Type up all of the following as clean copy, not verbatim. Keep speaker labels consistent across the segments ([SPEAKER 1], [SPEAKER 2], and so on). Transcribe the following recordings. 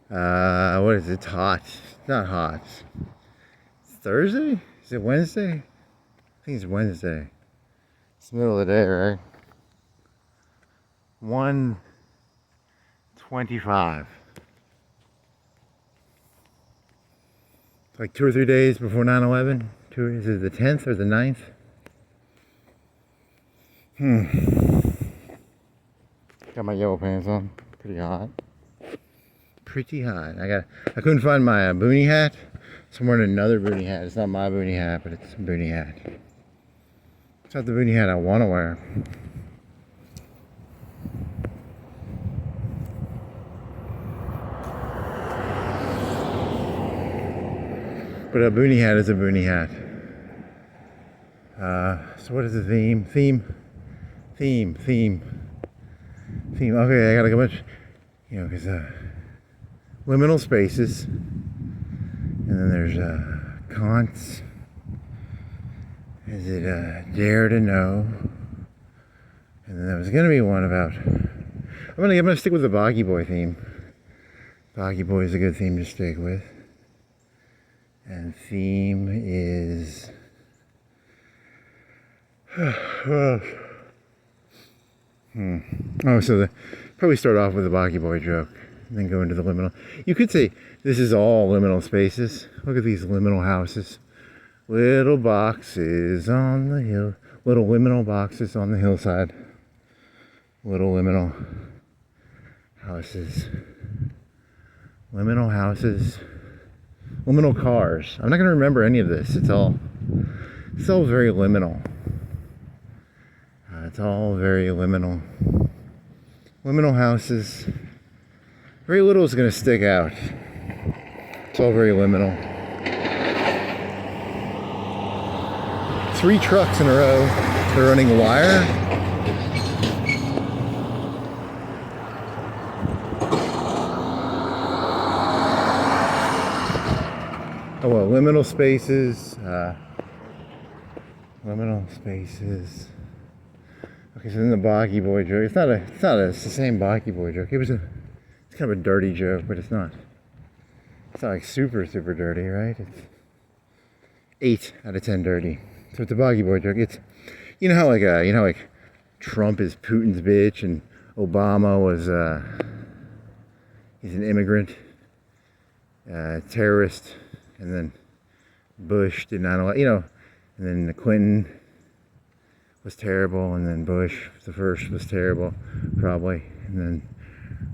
[SPEAKER 1] What is it? It's hot. It's not hot. It's Thursday? Is it Wednesday? I think it's Wednesday. It's the middle of the day, right? 1:25. It's like 2 or 3 days before 9/11. Is it the 10th or the 9th? Got my yellow pants on. Pretty hot. Pretty hot. I couldn't find my boonie hat, so I'm wearing another boonie hat. It's not my boonie hat, but it's a boonie hat. It's not the boonie hat I want to wear. But a boonie hat is a boonie hat. So what is the theme? Theme. Okay, I gotta go much, because liminal spaces, and then there's Kant's. Is it dare to know? And then there was gonna be one about. I'm gonna stick with the Bacha Boy theme. Bacha Boy is a good theme to stick with. And theme is. Oh, so probably start off with the Bacha Boy joke, and then go into the liminal. You could say this is all liminal spaces. Look at these liminal houses, little boxes on the hill, little liminal boxes on the hillside, little liminal houses, liminal houses, liminal cars. I'm not going to remember any of this. It's all very liminal. It's all very liminal. Liminal houses. Very little is going to stick out. It's all very liminal. 3 trucks in a row. They're running wire. Oh well, liminal spaces. Liminal spaces. Okay, so then the Bacha Boy joke. It's the same Bacha Boy joke. It's kind of a dirty joke, but it's not like super dirty, right? It's 8 out of 10 dirty. So it's a Bacha Boy joke. It's, how like Trump is Putin's bitch and Obama was, he's an immigrant, terrorist, and then Bush did 9/11, and then Clinton was terrible, and then Bush the first was terrible, probably, and then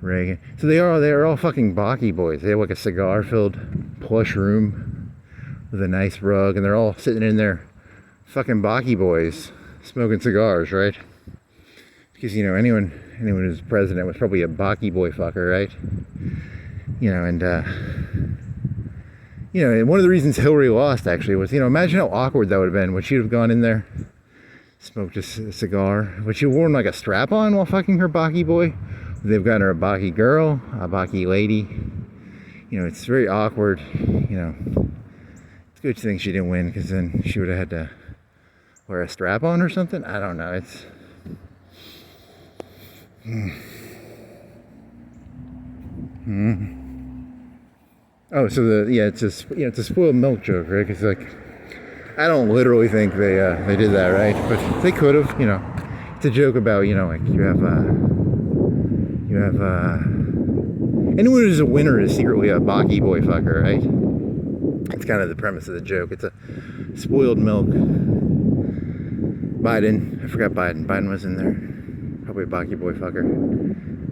[SPEAKER 1] Reagan. So they're all fucking Bacha Boys. They have like a cigar-filled plush room with a nice rug, and they're all sitting in there, fucking Bacha Boys, smoking cigars, right? Because anyone who's president was probably a Bacha Boy fucker, right? And one of the reasons Hillary lost actually was, imagine how awkward that would have been. Would she have gone in there, smoked a cigar? Would she have worn like a strap on while fucking her Bacha Boy? Would they've gotten her a Bacha girl, a Bacha lady? It's very awkward. It's a good thing she didn't win, because then she would have had to wear a strap on or something. I don't know. It's. Oh, so it's a spoiled milk joke, right? Because I don't literally think they did that, right? But they could have, It's a joke about, like you have anyone who's a winner is secretly a Bacha Boy fucker, right? It's kind of the premise of the joke. It's a spoiled milk. Biden, I forgot Biden. Biden was in there. Probably a Bacha Boy fucker.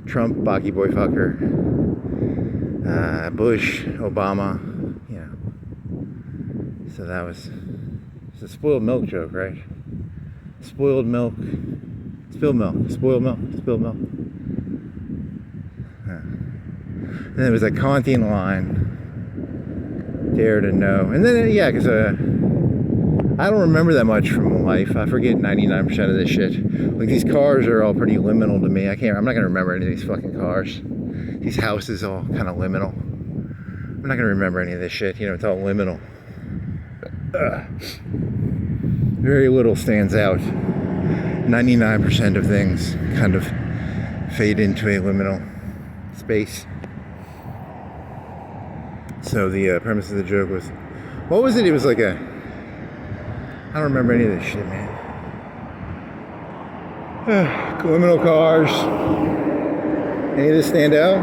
[SPEAKER 1] Trump, Bacha Boy fucker. Bush, Obama, So it's a spoiled milk joke, right? Spoiled milk, spilled milk, spoiled milk, spilled milk. And there was a Kantian line, dare to know. And then, because I don't remember that much from life. I forget 99% of this shit. Like, these cars are all pretty liminal to me. I'm not going to remember any of these fucking cars. These houses all kind of liminal. I'm not going to remember any of this shit. It's all liminal. Very little stands out. 99% of things kind of fade into a liminal space. So the premise of the joke was, what was it? It was like a, I don't remember any of this shit, man. Liminal cars. Any of this stand out?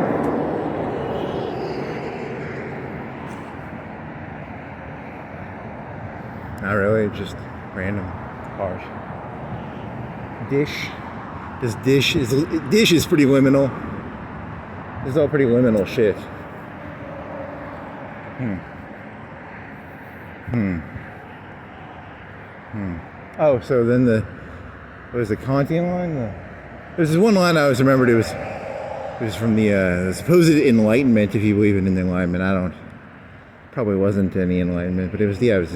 [SPEAKER 1] Not really, just random cars. Dish. Dish is pretty liminal. This is all pretty liminal shit. Oh, so then what was the Kantian line? There's this one line I always remembered. It was from the supposed enlightenment, if you believe in the enlightenment. Probably wasn't any enlightenment, but it was there's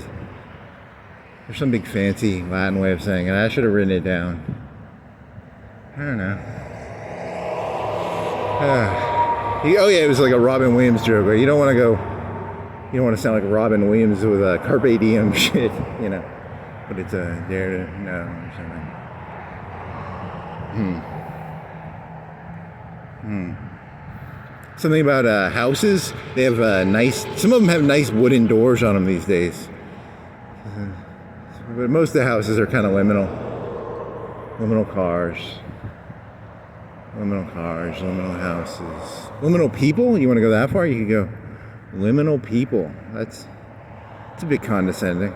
[SPEAKER 1] some big fancy Latin way of saying it. I should have written it down. I don't know. Oh yeah, it was like a Robin Williams joke. You don't want to sound like Robin Williams with a carpe diem shit, you know. But it's a dare to no or something. Something about houses. They have some of them have nice wooden doors on them these days. But most of the houses are kind of liminal. Liminal cars. Liminal cars, liminal houses. Liminal people? You want to go that far? You could go liminal people. It's a bit condescending.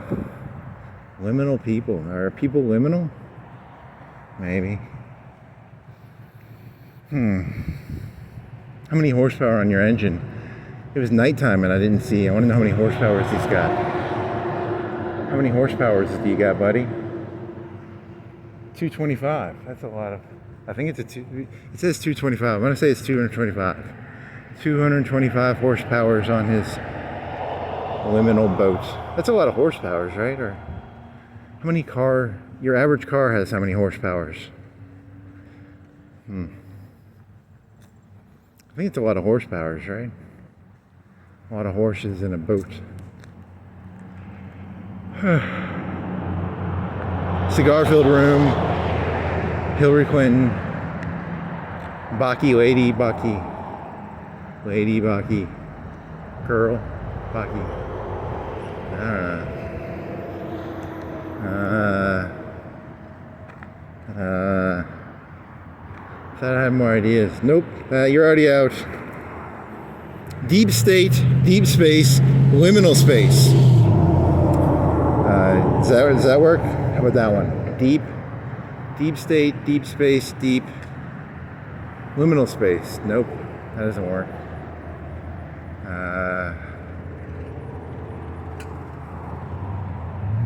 [SPEAKER 1] Liminal people. Are people liminal? Maybe. How many horsepower on your engine? It was nighttime and I didn't see. I want to know how many horsepower he's got. How many horsepower do you got, buddy? 225. That's a lot of... I think it says 225. I'm going to say it's 225. 225 horsepower on his liminal boat. That's a lot of horsepowers, right? Or how many your average car has how many horsepowers? I think it's a lot of horsepowers, right? A lot of horses in a boat. Cigar-filled room. Hillary Clinton. Lady Baki. Girl. Baki. Thought I had more ideas. Nope. You're already out. Deep state, deep space, liminal space. Does that work? How about that one? Deep state, deep space, deep liminal space. Nope, that doesn't work.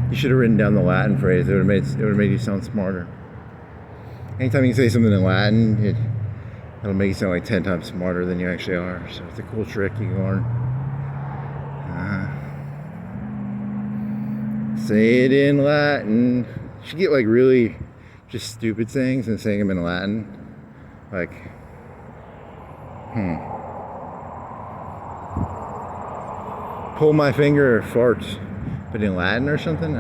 [SPEAKER 1] You should have written down the Latin phrase. It would have made you sound smarter. Anytime you say something in Latin, it'll make you sound like 10 times smarter than you actually are. So it's a cool trick you can learn. Say it in Latin. You should get like really just stupid sayings and saying them in Latin. Like, pull my finger or fart, but in Latin or something?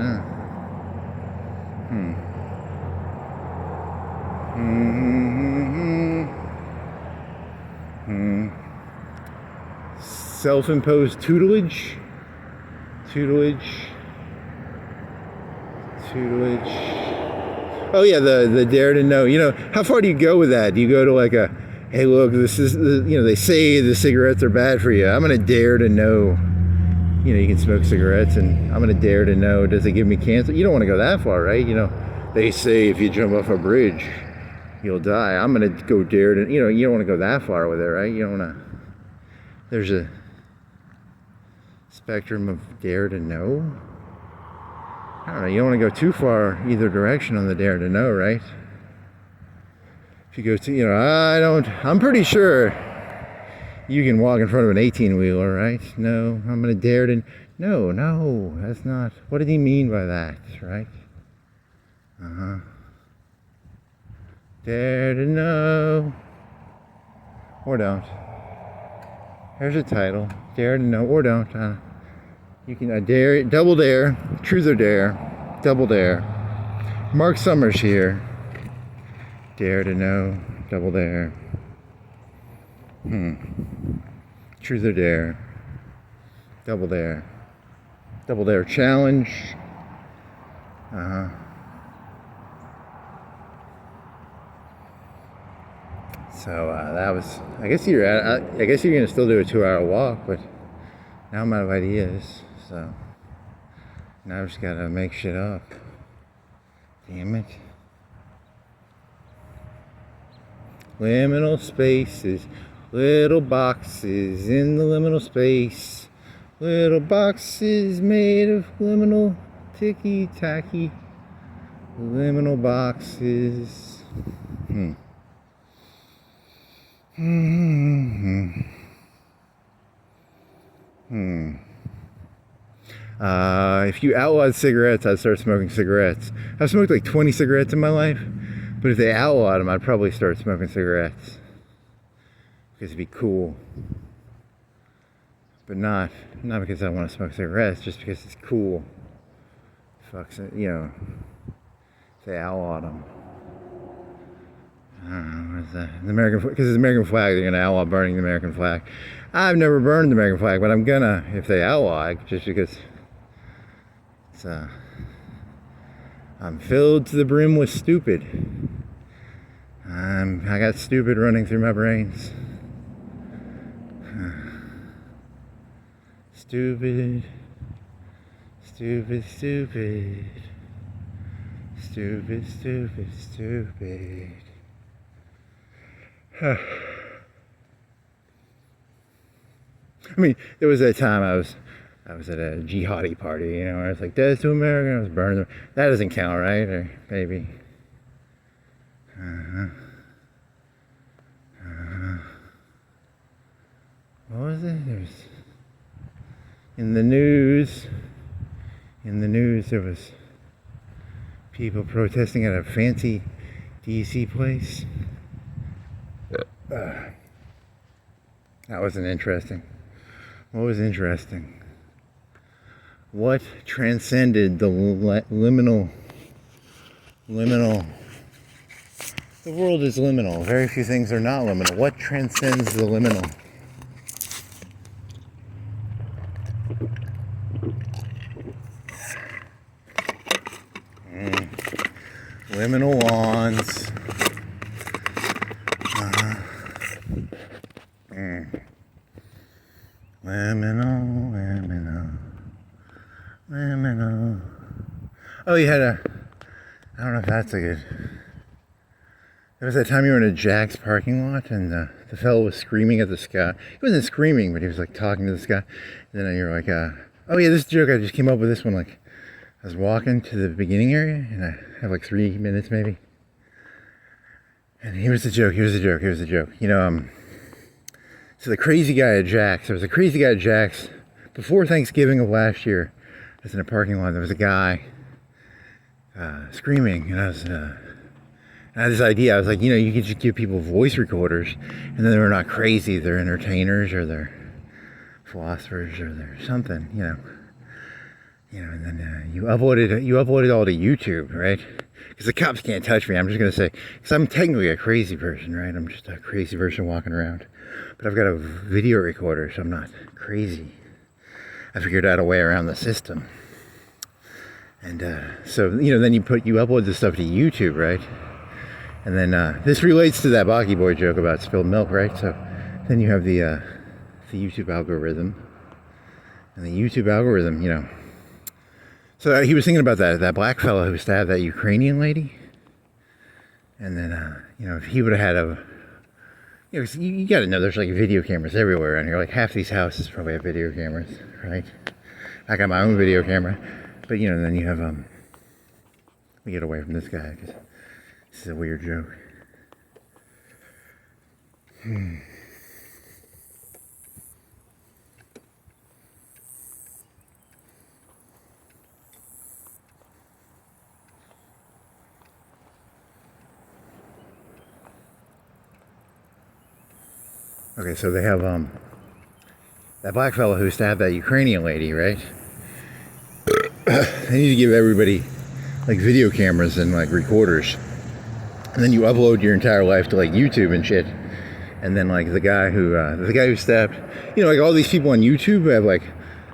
[SPEAKER 1] Self-imposed tutelage. Oh yeah, the dare to know. You know, how far do you go with that? Do you go to like a, hey look, this is, they say the cigarettes are bad for you. I'm gonna dare to know. You can smoke cigarettes, and I'm gonna dare to know, does it give me cancer? You don't want to go that far, right? They say if you jump off a bridge, you'll die. I'm gonna go dare to, you don't want to go that far with it, right? You don't want to. There's a spectrum of dare to know. I don't know, you don't want to go too far either direction on the dare to know, right? If you go to, I'm pretty sure you can walk in front of an 18-wheeler, right? No, I'm going to dare to, no, that's not, what did he mean by that, right? Dare to know, or don't. There's a title, dare to know, or don't. You can dare, double dare, truth or dare, double dare. Mark Summers here. Dare to know, double dare. Truth or dare. Double Dare. Double Dare challenge. So that was. I guess you're gonna still do a 2-hour walk, but now I'm out of ideas. So now I just gotta make shit up. Damn it. Liminal spaces, little boxes in the liminal space. Little boxes made of liminal ticky-tacky. Liminal boxes. If you outlawed cigarettes, I'd start smoking cigarettes. I've smoked like 20 cigarettes in my life, but if they outlawed them, I'd probably start smoking cigarettes. Because it'd be cool. But not because I want to smoke cigarettes, just because it's cool. Fucks it, you know. If they outlawed them. I don't know, what is that? The American, because it's the American flag, they're gonna outlaw burning the American flag. I've never burned the American flag, but I'm gonna if they outlaw it, just because it's I'm filled to the brim with stupid. I got stupid running through my brains. Stupid, stupid, stupid, stupid, stupid, stupid. I mean, there was that time I was at a jihadi party, you know, where I was like, "Death to America," I was burning them. That doesn't count, right? Or maybe. What was it? There was in the news. There was people protesting at a fancy DC place. That wasn't interesting. What was interesting? What transcended the liminal? The world is liminal. Very few things are not liminal. What transcends the liminal? Liminal lawns. Liminal. Oh, you had I don't know if that's a good. There was that time you were in a Jack's parking lot and the fellow was screaming at the sky. He wasn't screaming, but he was like talking to the sky. And then you're like, oh yeah, this joke, I just came up with this one. Like, I was walking to the beginning area and I have like 3 minutes maybe. And here's the joke. You know, so the crazy guy at Jack's, there was a crazy guy at Jack's before Thanksgiving of last year. I was in a parking lot, there was a guy screaming, and I had this idea. I was like, you know, you could just give people voice recorders, and then they're not crazy. They're entertainers, or they're philosophers, or they're something, you know. And then you upload it all to YouTube, right? Because the cops can't touch me. I'm just gonna say, because I'm technically a crazy person, right? I'm just a crazy person walking around, but I've got a video recorder, so I'm not crazy. I figured out a way around the system. And so, you know, then you upload this stuff to YouTube, right? And then this relates to that Bacha Boy joke about spilled milk, right? So then you have the YouTube algorithm. And the YouTube algorithm, you know. So he was thinking about that black fellow who stabbed that Ukrainian lady. And then, you know, if he would have had you know, you got to know there's like video cameras everywhere around here. Like half these houses probably have video cameras, right? I got my own video camera. But, you know, then you have, let me get away from this guy, because this is a weird joke. Okay, so they have, that black fellow who stabbed that Ukrainian lady, right? They need to give everybody like video cameras and like recorders, and then you upload your entire life to like YouTube and shit. And then like the guy who stabbed, you know, like all these people on YouTube have like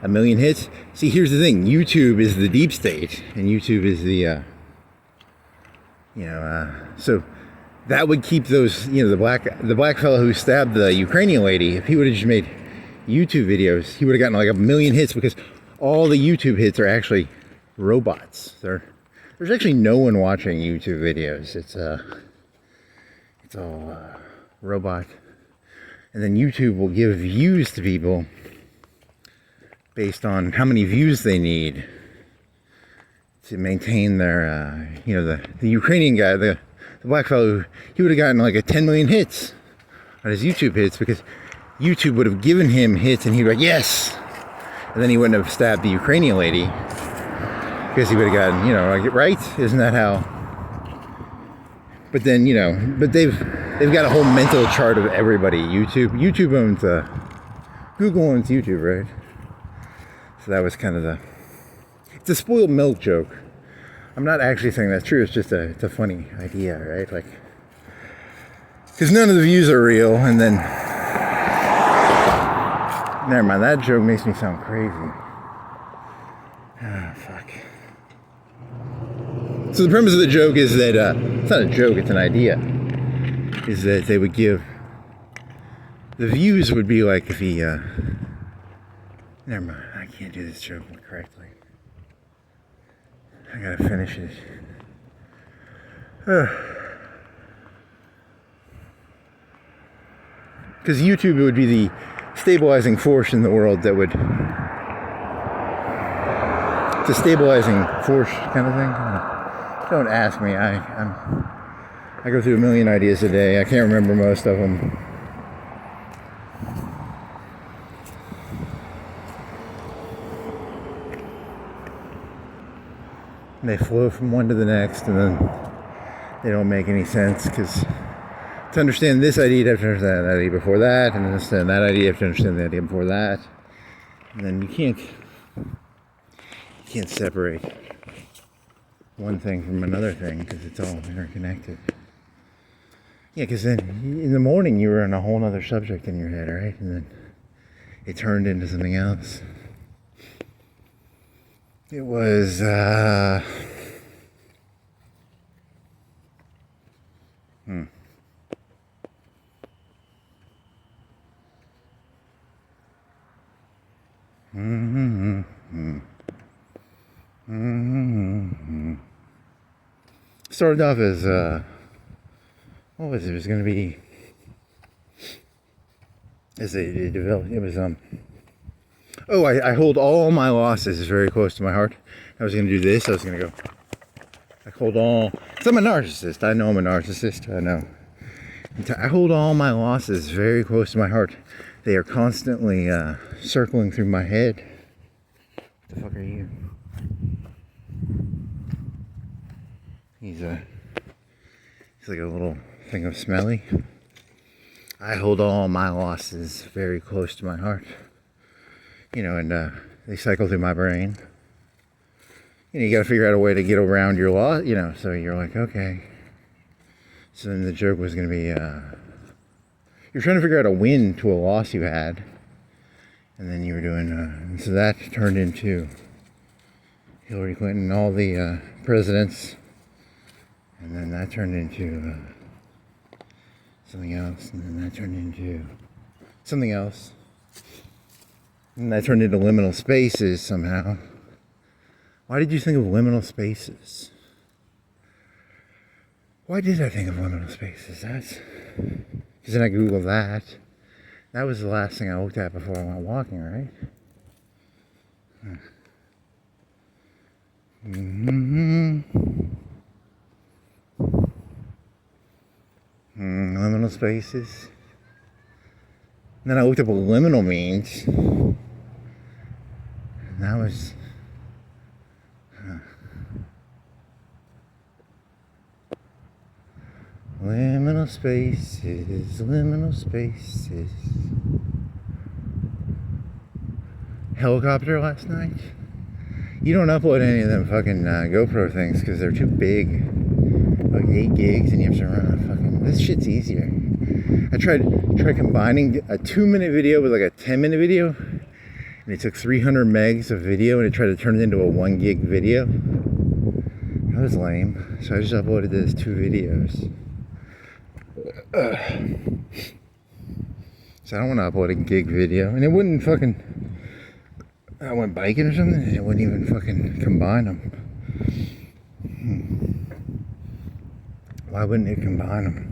[SPEAKER 1] a million hits. See, here's the thing. YouTube is the deep state, and YouTube is the, so that would keep those, the black fellow who stabbed the Ukrainian lady, if he would have just made YouTube videos, he would have gotten like a million hits, because all the YouTube hits are actually robots. There's actually no one watching YouTube videos. It's all robot. And then YouTube will give views to people based on how many views they need to maintain their, the Ukrainian guy, the black fellow, he would have gotten like a 10 million hits on his YouTube hits, because YouTube would have given him hits and he'd be like, yes! And then he wouldn't have stabbed the Ukrainian lady, because he would have gotten, right? Isn't that how? But then, but they've got a whole mental chart of everybody. YouTube owns, Google owns YouTube, right? So that was kind of it's a spoiled milk joke. I'm not actually saying that's true. It's just it's a funny idea, right? Like, because none of the views are real, and then, never mind, that joke makes me sound crazy. Ah, fuck. So the premise of the joke is that, it's not a joke, it's an idea, is that they would give, the views would be like if he, never mind, I can't do this joke correctly. I gotta finish it. Because YouTube would be the stabilizing force in the world that would, it's a stabilizing force kind of thing. Don't ask me. I go through a million ideas a day. I can't remember most of them. And they flow from one to the next, and then they don't make any sense, because to understand this idea, you have to understand that idea before that, and to understand that idea, you have to understand the idea before that. And then you can't separate one thing from another thing, because it's all interconnected. Yeah, because then in the morning you were on a whole other subject in your head, right? And then it turned into something else. It was, Started off as, what was it? It was going to be, as it developed, it was, I hold all my losses very close to my heart. I was going to do this. I was going to go, I hold all, because I'm a narcissist. I know I'm a narcissist. I know. I hold all my losses very close to my heart. They are constantly circling through my head. What the fuck are you? He's like a little thing of smelly. I hold all my losses very close to my heart. And they cycle through my brain. You got to figure out a way to get around your loss, so you're like, okay. So then the joke was going to be, you're trying to figure out a win to a loss you had. And then you were doing, so that turned into Hillary Clinton, all the presidents. And then that turned into something else. And then that turned into something else. And that turned into liminal spaces somehow. Why did you think of liminal spaces? Why did I think of liminal spaces? Because then I Googled that. That was the last thing I looked at before I went walking, right? Liminal spaces. And then I looked up what liminal means. And that was... Liminal spaces, liminal spaces. Helicopter last night? You don't upload any of them fucking GoPro things because they're too big. Like 8 gigs and you have to run a fucking... This shit's easier. I tried combining a 2-minute video with like a 10-minute video, And it took 300 megs of video and it tried to turn it into a 1 gig video. That was lame. So I just uploaded this 2 videos. So I don't want to upload a gig video. And it wouldn't fucking... I went biking or something and it wouldn't even fucking combine them. Why wouldn't it combine them?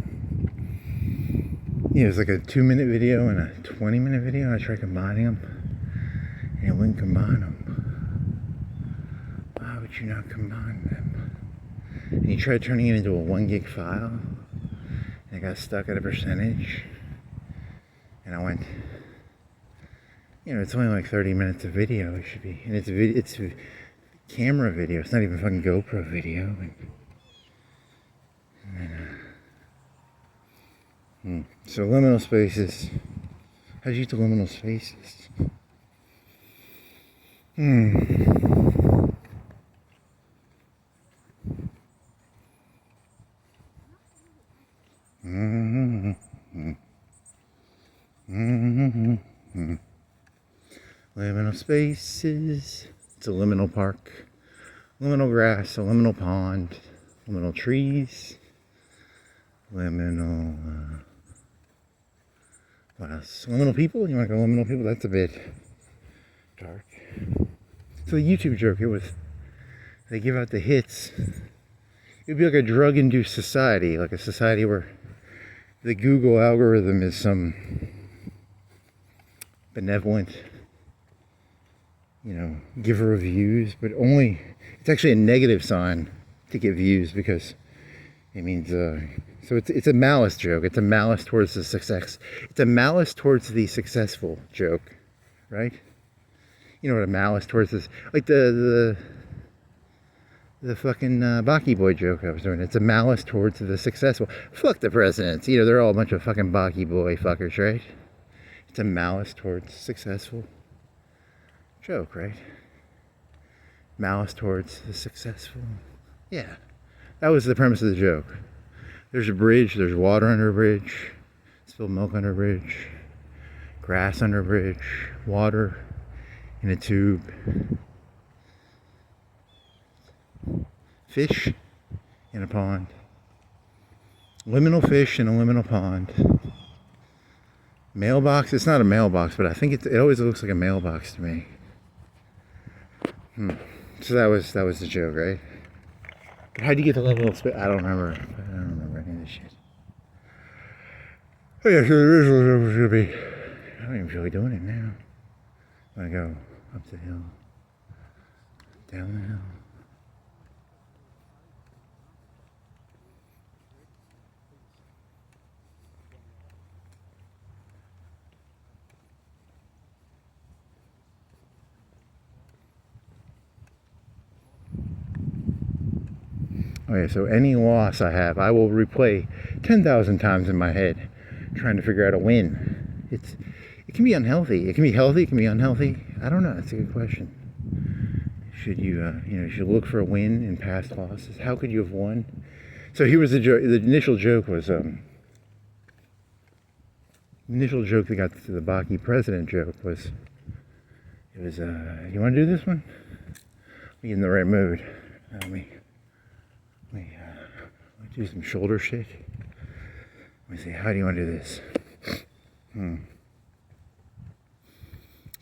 [SPEAKER 1] Yeah, it was like a 2-minute video and a 20-minute video, and I tried combining them, and it wouldn't combine them. Why would you not combine them? And you tried turning it into a 1 gig file, and it got stuck at a percentage, and I went, you know, it's only like 30 minutes of video, it should be, and it's camera video, it's not even fucking GoPro video, and then, so liminal spaces. How'd you use the liminal spaces? Liminal spaces. It's a liminal park. Liminal grass, a liminal pond, liminal trees. Liminal, what else? Liminal people? You want to go liminal people? That's a bit dark. So the YouTube joke, it was, they give out the hits. It'd be like a drug-induced society, like a society where the Google algorithm is some benevolent, you know, giver of views, but only, it's actually a negative sign to get views because it means, so it's a malice joke. It's a malice towards the success. It's a malice towards the successful joke, right? You know what a malice towards this, like the fucking Bacha Boy joke I was doing. It's a malice towards the successful. Fuck the presidents. You know, they're all a bunch of fucking Bacha Boy fuckers, right? It's a malice towards successful joke, right? Malice towards the successful. Yeah, that was the premise of the joke. There's a bridge, there's water under a bridge, spilled milk under a bridge, grass under a bridge, water in a tube, fish in a pond, liminal fish in a liminal pond, mailbox. It's not a mailbox, but I think it always looks like a mailbox to me. So that was the joke, right? But how'd you get the liminal space? I don't remember. I don't remember any of this shit. Oh yeah, so the original joke was gonna be, I don't even feel like doing it now. I'm gonna go up the hill, down the hill. Okay, so any loss I have, I will replay 10,000 times in my head, trying to figure out a win. It can be unhealthy. It can be healthy. It can be unhealthy. I don't know. That's a good question. Should you, you should look for a win in past losses? How could you have won? So here was the joke. The initial joke was, the initial joke that got to the Bacha president joke was, it was, you want to do this one? Be in the right mood. Let me do some shoulder shake. Let me see, how do you want to do this? To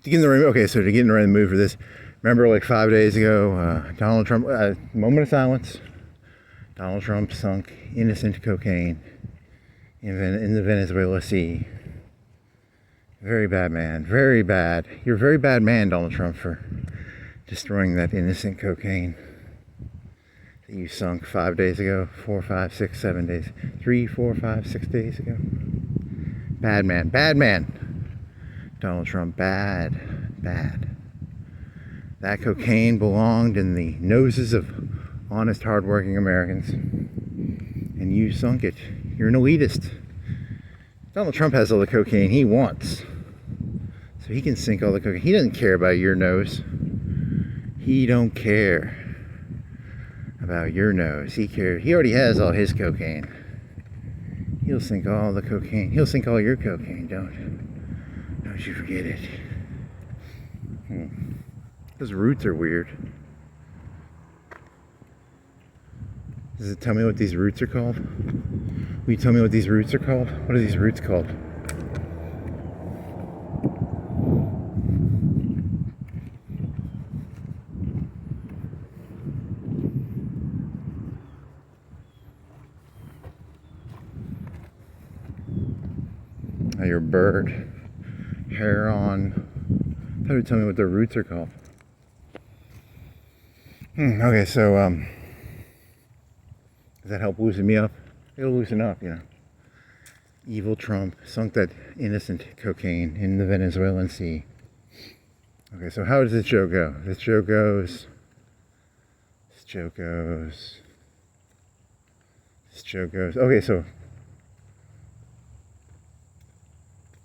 [SPEAKER 1] get in the right, okay, so to get in the right mood for this, remember like 5 days ago, Donald Trump, moment of silence, Donald Trump sunk innocent cocaine in the Venezuela Sea. Very bad man, very bad. You're a very bad man, Donald Trump, for destroying that innocent cocaine that you sunk 5 days ago, 4, 5, 6, 7 days, 3, 4, 5, 6 days ago. Bad man, bad man. Donald Trump, bad, bad. That cocaine belonged in the noses of honest, hardworking Americans, and you sunk it. You're an elitist. Donald Trump has all the cocaine he wants, so he can sink all the cocaine. He doesn't care about your nose. He don't care about your nose. He cares. He already has all his cocaine. He'll sink all the cocaine. He'll sink all your cocaine. Don't you forget it. Those roots are weird. Does it tell me what these roots are called? Will you tell me what these roots are called? What are these roots called? Oh, your bird. Heron. I thought it would tell me what their roots are called. Okay, so does that help loosen me up? It'll loosen up, you know. Evil Trump sunk that innocent cocaine in the Venezuelan sea. Okay, so how does this joke go? This joke goes. Okay, so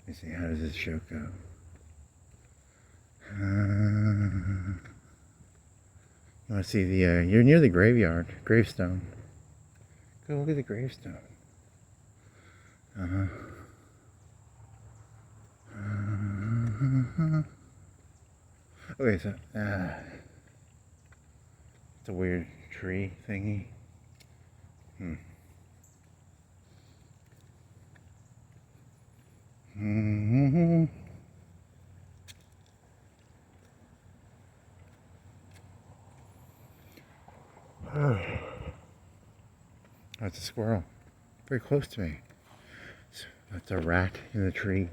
[SPEAKER 1] let me see. How does this joke go? You want to see the? You're near the gravestone. Go look at the gravestone. Okay, so it's a weird tree thingy. That's a squirrel. Very close to me. That's a rat in the trees.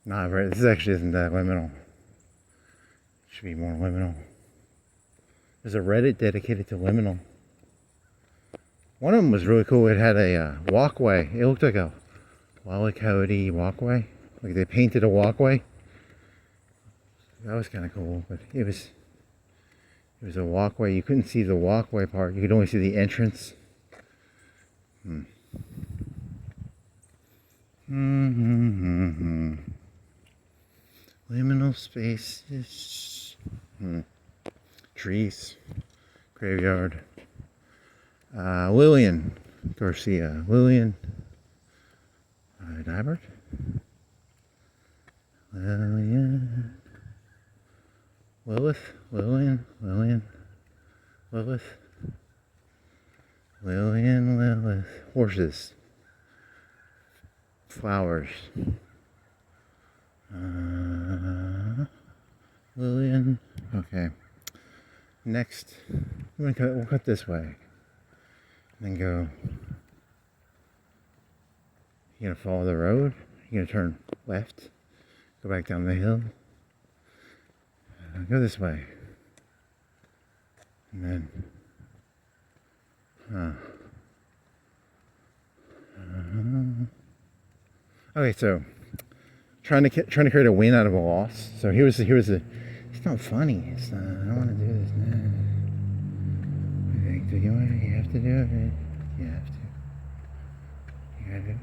[SPEAKER 1] Nah, right. This actually isn't that liminal. It should be more liminal. There's a Reddit dedicated to liminal. One of them was really cool. It had a walkway. It looked like a Wally Coyote walkway. Like they painted a walkway. That was kind of cool, but it was a walkway. You couldn't see the walkway part. You could only see the entrance. Liminal spaces. Trees. Graveyard. Lillian Garcia. Lillian Dybert. Lillian. Lilith. Lillian. Lilith. Horses. Flowers. Lillian. Okay. Next, we'll cut this way. Then go. You're gonna follow the road. You're gonna turn left. Go back down the hill. Go this way. And then. Okay, so trying to create a win out of a loss. So here's the. It's not funny. It's not. I don't want to do this now. You have to do it. You have to. You gotta do it.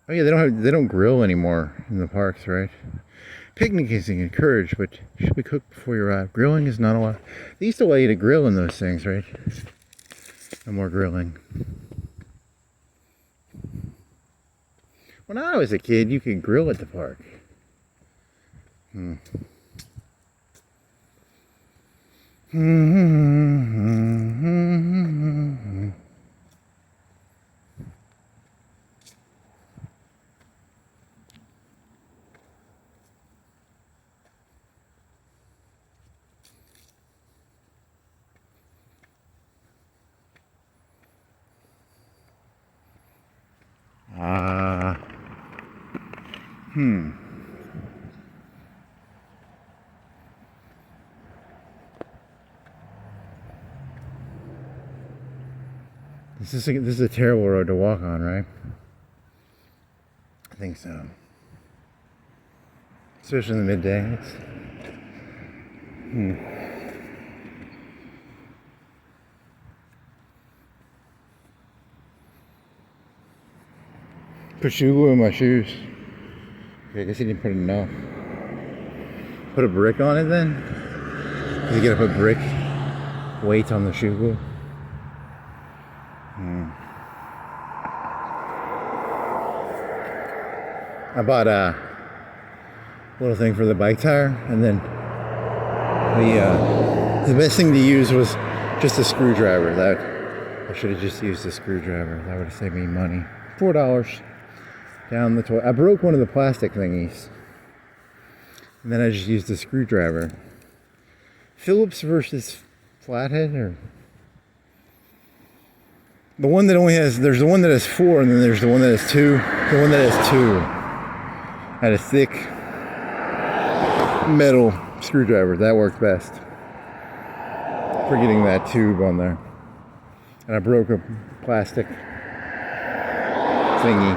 [SPEAKER 1] Oh yeah, they don't grill anymore in the parks, right? Picnic is encouraged, but should be cooked before you arrive. Grilling is not allowed. They used to allow you to grill in those things, right? No more grilling. When I was a kid, you could grill at the park. This is a terrible road to walk on, right? I think so. Especially in the midday. Put shoe glue in my shoes. Okay, I guess he didn't put enough. Put a brick on it then? Because you gotta put brick weight on the shoe glue. I bought a little thing for the bike tire, and then the best thing to use was just a screwdriver. I should have just used a screwdriver. That would have saved me money. $4 down the toilet. I broke one of the plastic thingies, and then I just used a screwdriver. Phillips versus Flathead, or the one that only has. There's the one that has 4, and then there's the one that has 2. The one that has 2 had a thick metal screwdriver. That worked best for getting that tube on there. And I broke a plastic thingy.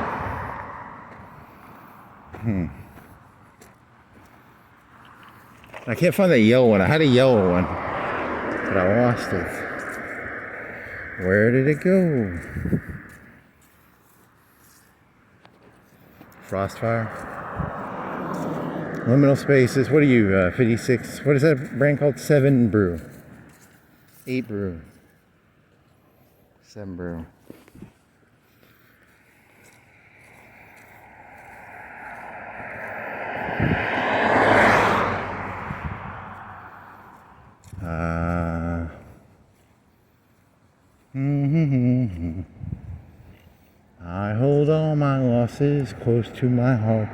[SPEAKER 1] I can't find that yellow one. I had a yellow one, but I lost it. Where did it go? Frostfire. Liminal spaces. What are you, 56? What is that brand called? 7 Brew. 8 Brew. 7 Brew. I hold all my losses close to my heart.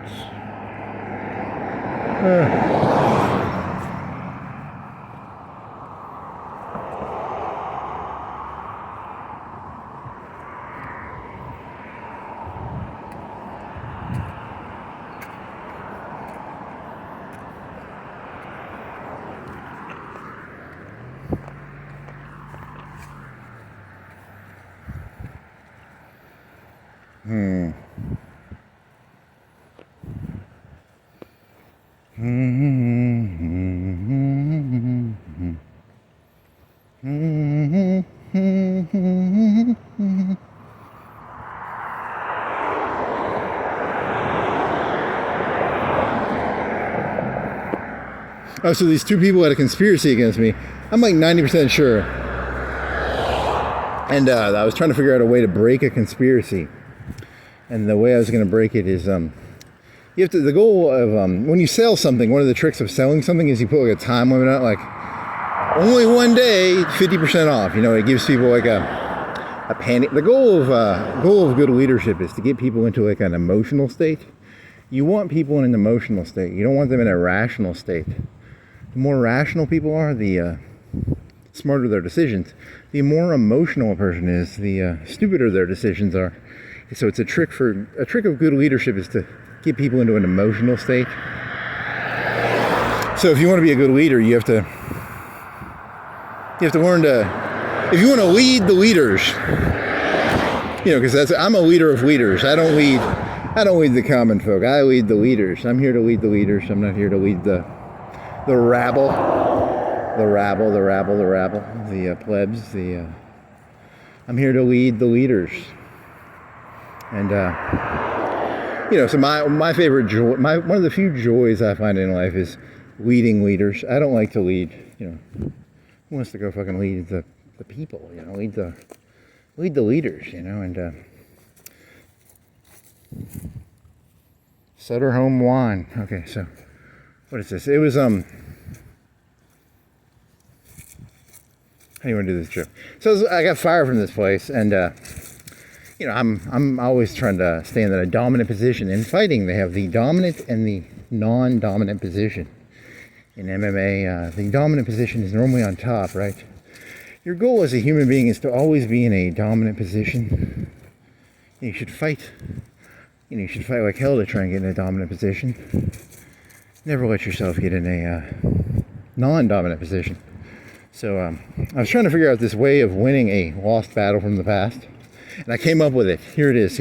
[SPEAKER 1] Oh, so these 2 people had a conspiracy against me. I'm like 90% sure. And I was trying to figure out a way to break a conspiracy. And the way I was going to break it is, you have to, the goal of, when you sell something, one of the tricks of selling something is you put like a time limit on it, like only one day, 50% off. You know, it gives people like a panic. The goal of good leadership is to get people into like an emotional state. You want people in an emotional state. You don't want them in a rational state. The more rational people are, the smarter their decisions. The more emotional a person is, the stupider their decisions are. So it's a trick of good leadership is to get people into an emotional state. So if you want to be a good leader, you have to learn to, if you want to lead the leaders, you know, because I'm a leader of leaders. I don't lead the common folk. I lead the leaders. I'm here to lead the leaders. I'm not here to lead the rabble, the plebs, I'm here to lead the leaders. And, you know, so my favorite joy, one of the few joys I find in life is leading leaders. I don't like to lead, you know, who wants to go fucking lead the people, you know, lead the leaders, you know, and, Sutter Home Wine. Okay, so what is this? It was, how do you want to do this joke? So I got fired from this place, and, you know, I'm always trying to stay in a dominant position. In fighting, they have the dominant and the non-dominant position. In MMA, the dominant position is normally on top, right? Your goal as a human being is to always be in a dominant position. You should fight you know, you should fight like hell to try and get in a dominant position. Never let yourself get in a non-dominant position. So I was trying to figure out this way of winning a lost battle from the past, and I came up with it. Here it is.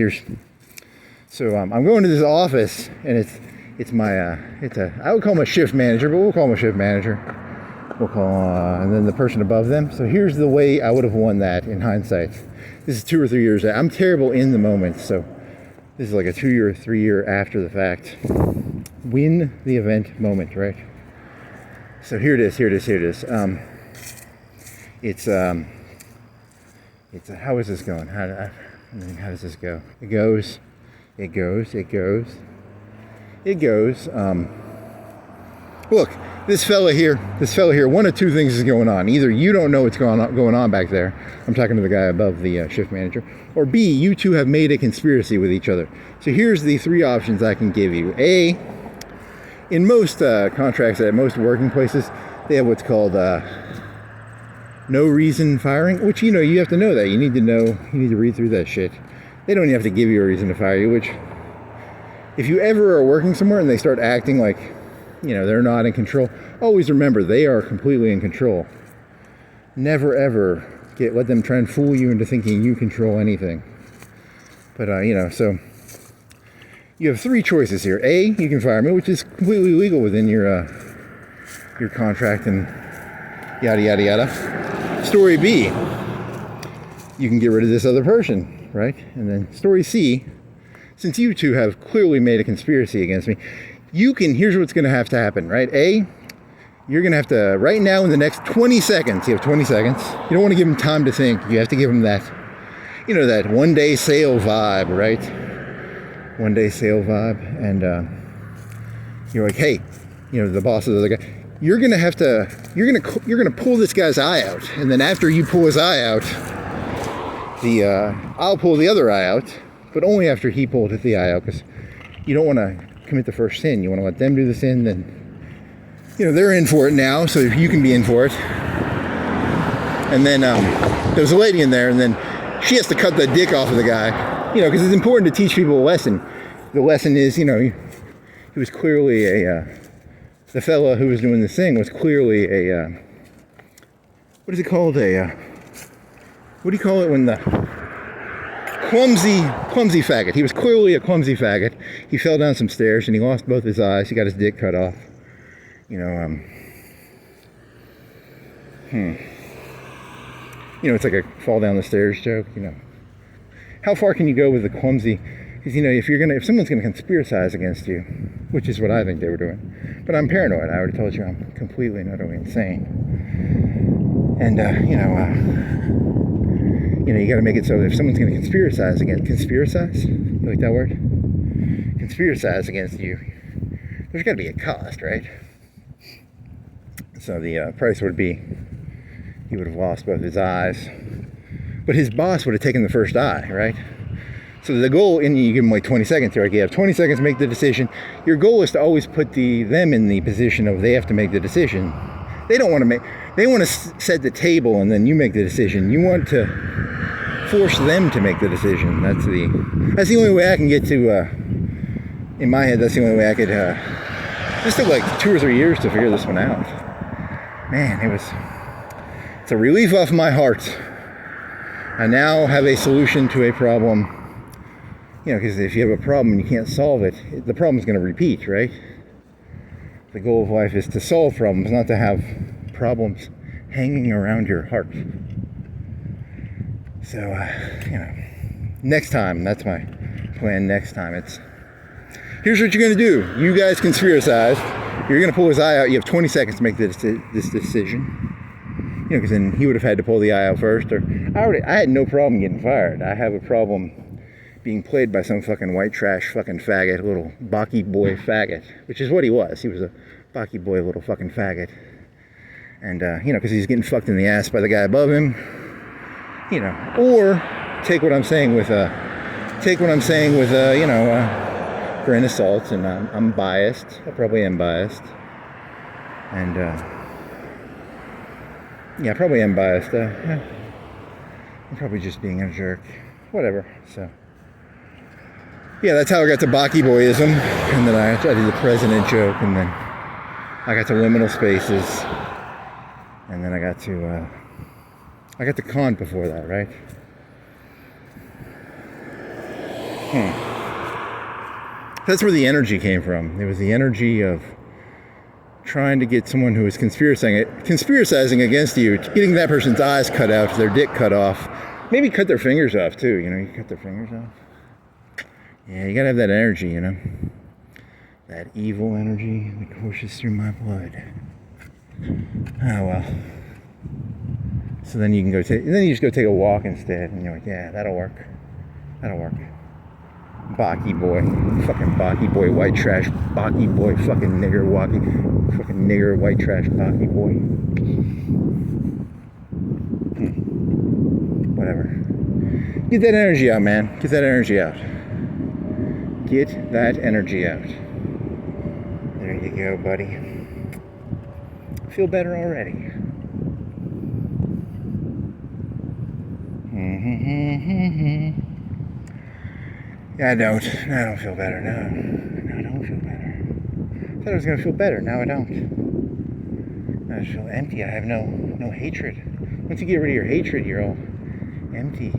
[SPEAKER 1] So I'm going to this office, and it's I would call him a shift manager, but we'll call him a shift manager. We'll call and then the person above them. So here's the way I would have won that in hindsight. This is 2 or 3 years. I'm terrible in the moment, so this is like a 2 year, 3 year after the fact. Win the event moment, right? So here it is. How is this going? How does this go? It goes. Look, this fella here, one of two things is going on. Either you don't know what's going on back there. I'm talking to the guy above the shift manager. Or B, you two have made a conspiracy with each other. So here's the 3 options I can give you. A, in most contracts at most working places, they have what's called no reason firing, which, you know, you have to know that. You need to read through that shit. They don't even have to give you a reason to fire you, which, if you ever are working somewhere and they start acting like, you know, they're not in control, always remember they are completely in control. Never ever let them try and fool you into thinking you control anything. But, you know, so you have 3 choices here. A, you can fire me, which is completely legal within your contract and yada, yada, yada. Story B, you can get rid of this other person, right? And then story C, since you two have clearly made a conspiracy against me, here's what's going to have to happen, right? A, you're going to have to, right now in the next 20 seconds, you have 20 seconds. You don't want to give them time to think. You have to give them that, you know, that one-day sale vibe, right? One-day sale vibe. And you're like, hey, you know, the boss of the other guy, you're going to pull this guy's eye out. And then after you pull his eye out, I'll pull the other eye out, but only after he pulled the eye out, because you don't want to commit the first sin. You want to let them do the sin, then, you know, they're in for it now, so you can be in for it. And then there was a lady in there, and then she has to cut the dick off of the guy, you know, because it's important to teach people a lesson. The lesson is, you know, he was clearly the fella who was doing this thing was clearly what is it called? What do you call it when the clumsy faggot. He was clearly a clumsy faggot. He fell down some stairs and he lost both his eyes. He got his dick cut off. You know, you know, it's like a fall down the stairs joke, you know. How far can you go with the clumsy? Because, you know, if someone's gonna conspiracize against you, which is what I think they were doing. But I'm paranoid. I already told you I'm completely and utterly insane. And you know, you got to make it so that if someone's going to conspiracize, you like that word? Conspiracize against you, there's got to be a cost, right? So the price would be, he would have lost both his eyes, but his boss would have taken the first eye, right? So the goal, and you give them like 20 seconds here, like you have 20 seconds to make the decision. Your goal is to always put them in the position of they have to make the decision. They want to set the table and then you make the decision. You want to force them to make the decision. That's the only way I can get to, in my head, that's the only way I could, this took like 2 or 3 years to figure this one out. Man, it's a relief off my heart. I now have a solution to a problem. You know, because if you have a problem and you can't solve it, the problem's going to repeat, right? The goal of life is to solve problems, not to have problems hanging around your heart. So, you know, next time, that's my plan next time. Here's what you're going to do. You guys conspiracize. You're going to pull his eye out. You have 20 seconds to make this decision. You know, because then he would have had to pull the eye out first. I had no problem getting fired. I have a problem being played by some fucking white trash fucking faggot, little Bacha Boy faggot, which is what he was. He was a Bacha Boy little fucking faggot. And, you know, because he's getting fucked in the ass by the guy above him, you know, or take what I'm saying with, you know, grain of salt, and I'm biased. I probably am biased. And, yeah, I probably am biased. I'm probably just being a jerk. Whatever, so. yeah, that's how I got to Bacha Boyism, and then I did the president joke, and then I got to liminal spaces, and then I got to Kant before that, right? That's where the energy came from. It was the energy of trying to get someone who was conspiracizing against you, getting that person's eyes cut out, their dick cut off, maybe cut their fingers off too. You know, you cut their fingers off. Yeah, you gotta have that energy, you know, that evil energy that courses through my blood. Oh well. So then you can go then you just go take a walk instead, and you're like, yeah, that'll work. That'll work. Bacha Boy. Fucking Bacha Boy, white trash. Bacha Boy, fucking nigger walking. Fucking nigger, white trash, Bacha Boy. Whatever. Get that energy out, man. Get that energy out. Get that energy out. There you go, buddy. Feel better already. Yeah, I don't feel better. No, I don't feel better. I thought I was gonna feel better. Now I don't. I just feel empty. I have no hatred. Once you get rid of your hatred, you're all empty.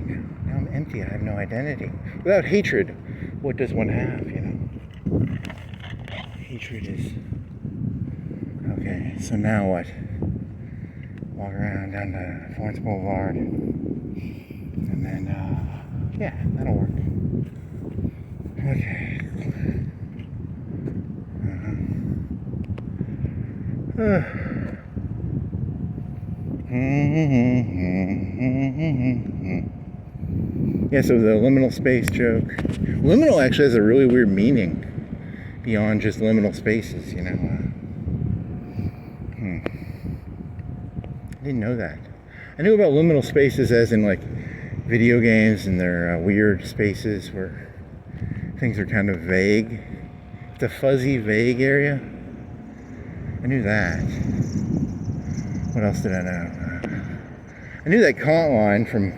[SPEAKER 1] Now I'm empty. I have no identity. Without hatred, what does one have? You know. Hatred is okay. So now what? Walk around down to Florence Boulevard, and then yeah, that'll work. Okay. Yeah, so the liminal space joke. Liminal actually has a really weird meaning beyond just liminal spaces, you know. I didn't know that. I knew about liminal spaces as in like video games and their weird spaces where things are kind of vague. It's a fuzzy, vague area. I knew that. What else did I know? I knew that Kant line from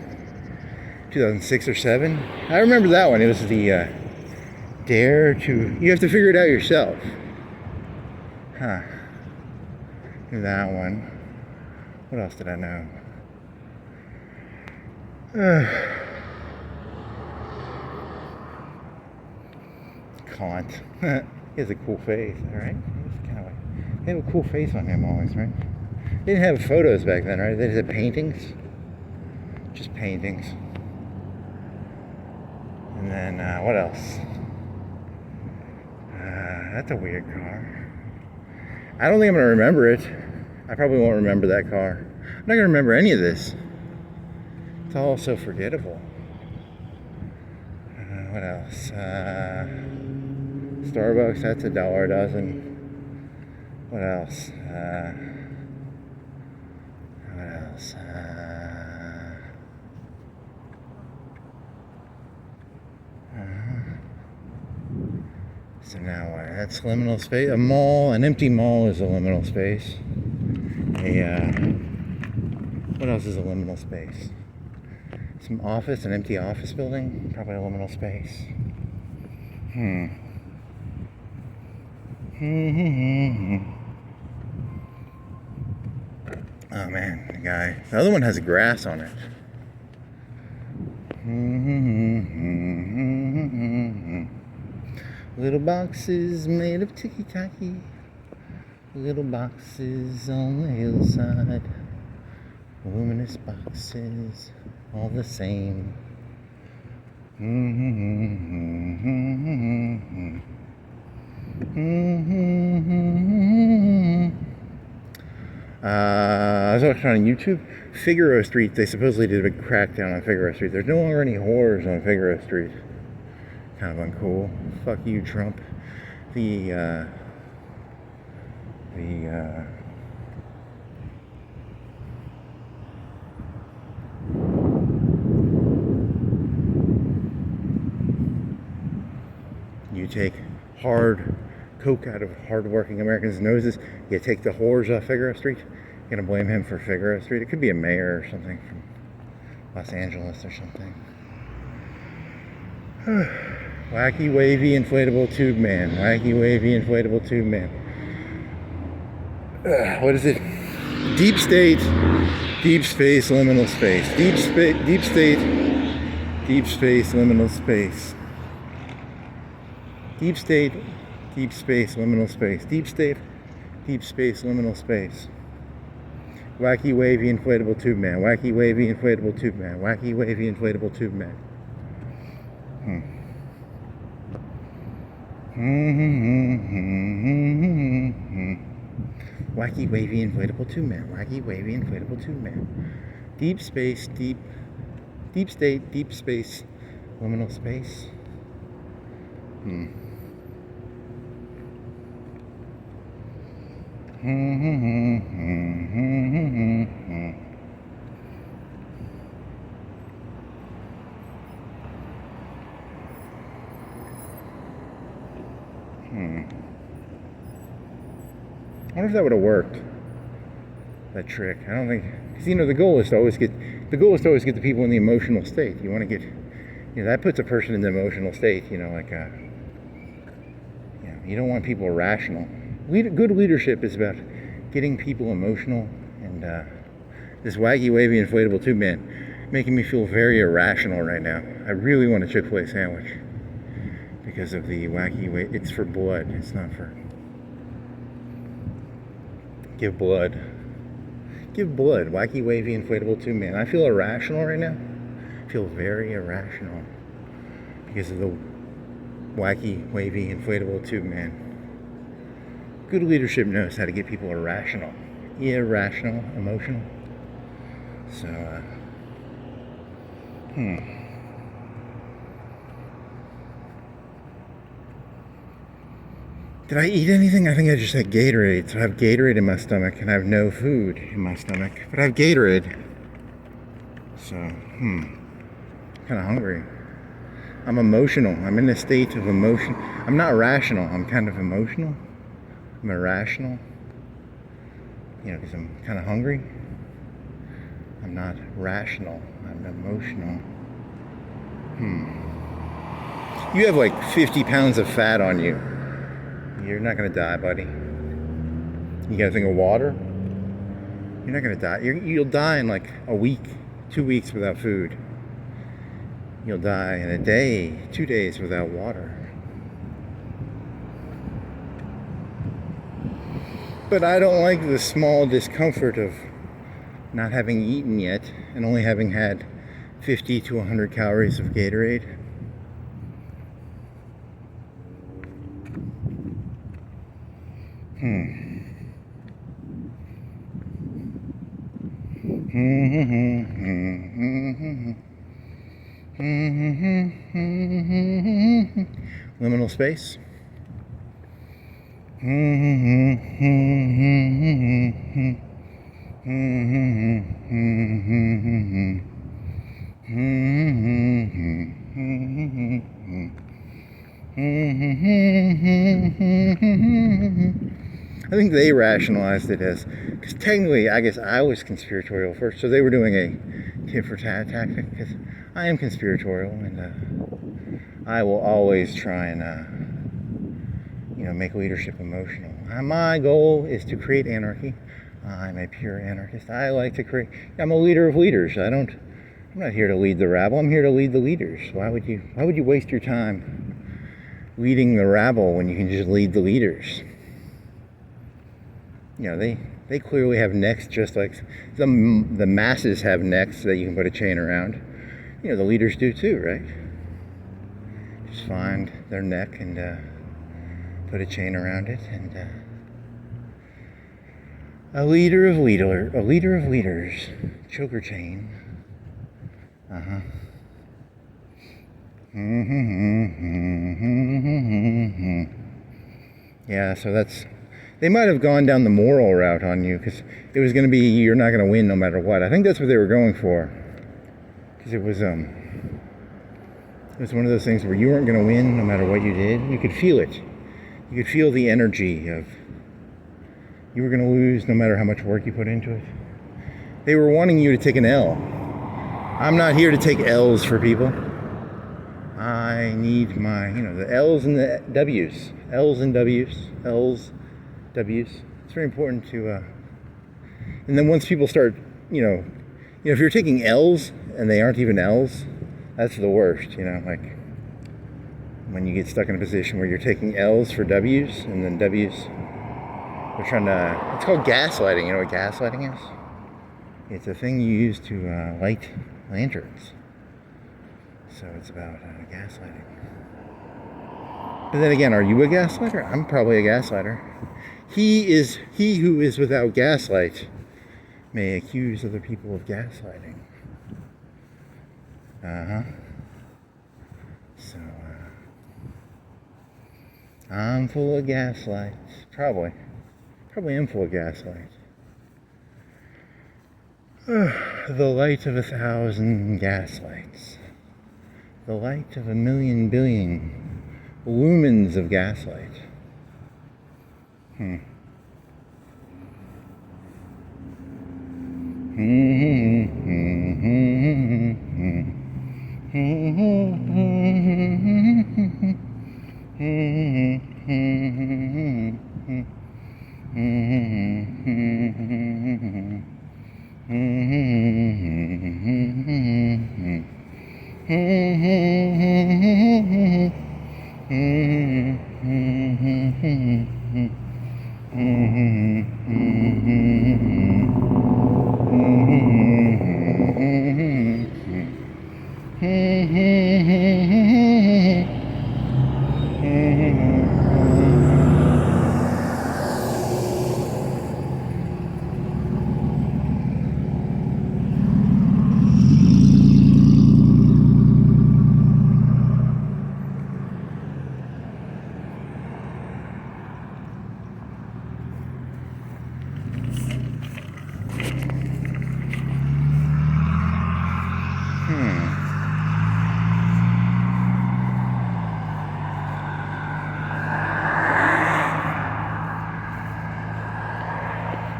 [SPEAKER 1] 2006 or 7. I remember that one. It was the you have to figure it out yourself. Huh. Knew that one. What else did I know? Kant. He has a cool face, alright? He's kind of like, they have a cool face on him always, right? They didn't have photos back then, right? They just had paintings. Just paintings. And then, what else? That's a weird car. I don't think I'm going to remember it. I probably won't remember that car. I'm not going to remember any of this. It's all so forgettable. What else? Starbucks, that's $1 a dozen. What else? What else? So now what? That's liminal space. A mall, an empty mall is a liminal space. What else is a liminal space? Some office, an empty office building, probably a liminal space. Oh man, the other one has grass on it. Little boxes made of ticky-tacky. Little boxes on the hillside. Luminous boxes, all the same. I was watching on YouTube, Figaro Street. They supposedly did a big crackdown on Figaro Street. There's no longer any whores on Figaro Street. Kind of uncool. Fuck you, Trump. You take hard coke out of hard-working Americans' noses. You take the whores off Figaro Street. You're gonna blame him for Figaro Street. It could be a mayor or something from Los Angeles or something. Wacky, wavy, inflatable tube man. Wacky, wavy, inflatable tube man. What is it? Deep state, deep space, liminal space. Deep state, deep space, liminal space. Deep state, deep space, liminal space. Deep state, deep space, liminal space. Wacky, wavy, inflatable tube man. Wacky, wavy, inflatable tube man. Wacky, wavy, inflatable tube man. Wacky, wavy, inflatable tube man. Wacky, wavy, inflatable tube man. Deep space, deep state, deep space, liminal space. I wonder if that would have worked. That trick. I don't think, because the goal is to always get the people in the emotional state. You want to get, that puts a person in the emotional state. You don't want people irrational. Good leadership is about getting people emotional, and this wacky, wavy, inflatable tube man making me feel very irrational right now. I really want a Chick-fil-A sandwich because of the wacky way. It's for blood. It's not for. Give blood. Give blood. Wacky, wavy, inflatable tube man. I feel irrational right now. I feel very irrational because of the wacky, wavy, inflatable tube man. Good leadership knows how to get people irrational, emotional. So, Did I eat anything? I think I just had Gatorade. So I have Gatorade in my stomach, and I have no food in my stomach. But I have Gatorade. So, kind of hungry. I'm emotional. I'm in a state of emotion. I'm not rational. I'm kind of emotional. I'm irrational. Because I'm kind of hungry. I'm not rational. I'm emotional. You have like 50 pounds of fat on you. You're not going to die, buddy. You got to think of water? You're not going to die. You'll die in like a week, 2 weeks without food. You'll die in a day, 2 days without water. But I don't like the small discomfort of not having eaten yet and only having had 50 to 100 calories of Gatorade. Liminal space. I think they rationalized it as, because technically, I guess I was conspiratorial first, so they were doing a tit for tat tactic, because I am conspiratorial, and I will always try and, make leadership emotional. My goal is to create anarchy. I'm a pure anarchist. I like to create, I'm a leader of leaders. I'm not here to lead the rabble, I'm here to lead the leaders. Why would you waste your time leading the rabble when you can just lead the leaders? They clearly have necks just like the masses have necks that you can put a chain around. The leaders do too, right? Just find their neck and put a chain around it, and a leader of leaders, choker chain. Yeah, so they might have gone down the moral route on you, because it was going to be, you're not going to win no matter what. I think that's what they were going for, because it was one of those things where you weren't going to win no matter what you did. You could feel it. You could feel the energy of you were going to lose no matter how much work you put into it. They were wanting you to take an L. I'm not here to take L's for people. I need my, the L's and the W's. L's and W's. L's, W's. It's very important to, and then once people start, if you're taking L's and they aren't even L's, that's the worst, like when you get stuck in a position where you're taking L's for W's and then W's. We're trying to, it's called gaslighting. You know what gaslighting is? It's a thing you use to light lanterns. So it's about gaslighting. But then again, are you a gaslighter? I'm probably a gaslighter. He who is without gaslight may accuse other people of gaslighting. So, I'm full of gaslight. Probably am full of gaslight. The light of 1,000 gaslights. The light of 1,000,000 billion lumens of gaslight.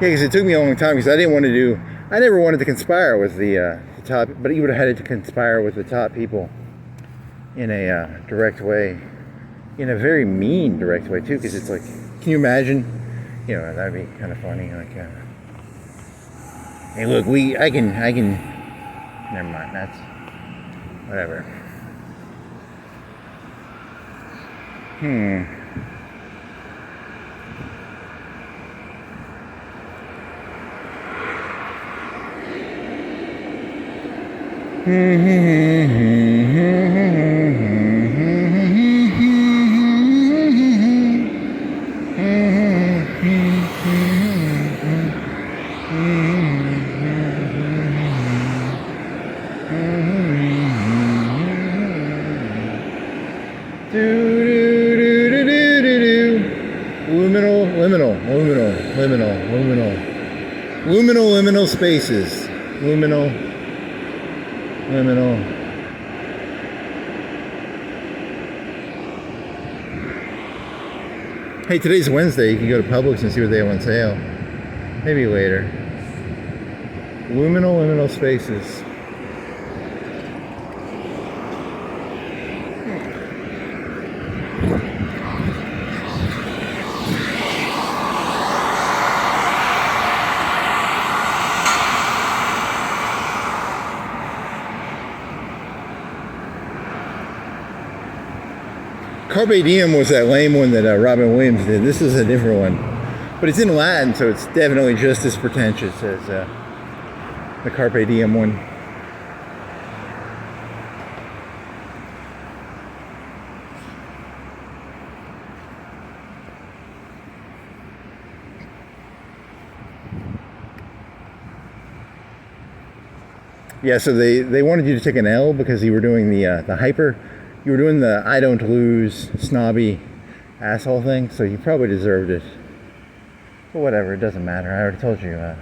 [SPEAKER 1] Yeah, because it took me a long time because I never wanted to conspire with the top, but you would have had to conspire with the top people in a direct way, in a very mean direct way too, because it's like, can you imagine? That'd be kind of funny, like, hey look, I can, never mind, that's, whatever. Liminal spaces. Liminal. Hey, today's Wednesday. You can go to Publix and see what they have on sale. Maybe later. Liminal spaces. Carpe Diem was that lame one that Robin Williams did. This is a different one. But it's in Latin, so it's definitely just as pretentious as the Carpe Diem one. Yeah, so they wanted you to take an L because you were doing you were doing the I don't lose snobby asshole thing, so you probably deserved it. But whatever, it doesn't matter. I already told you.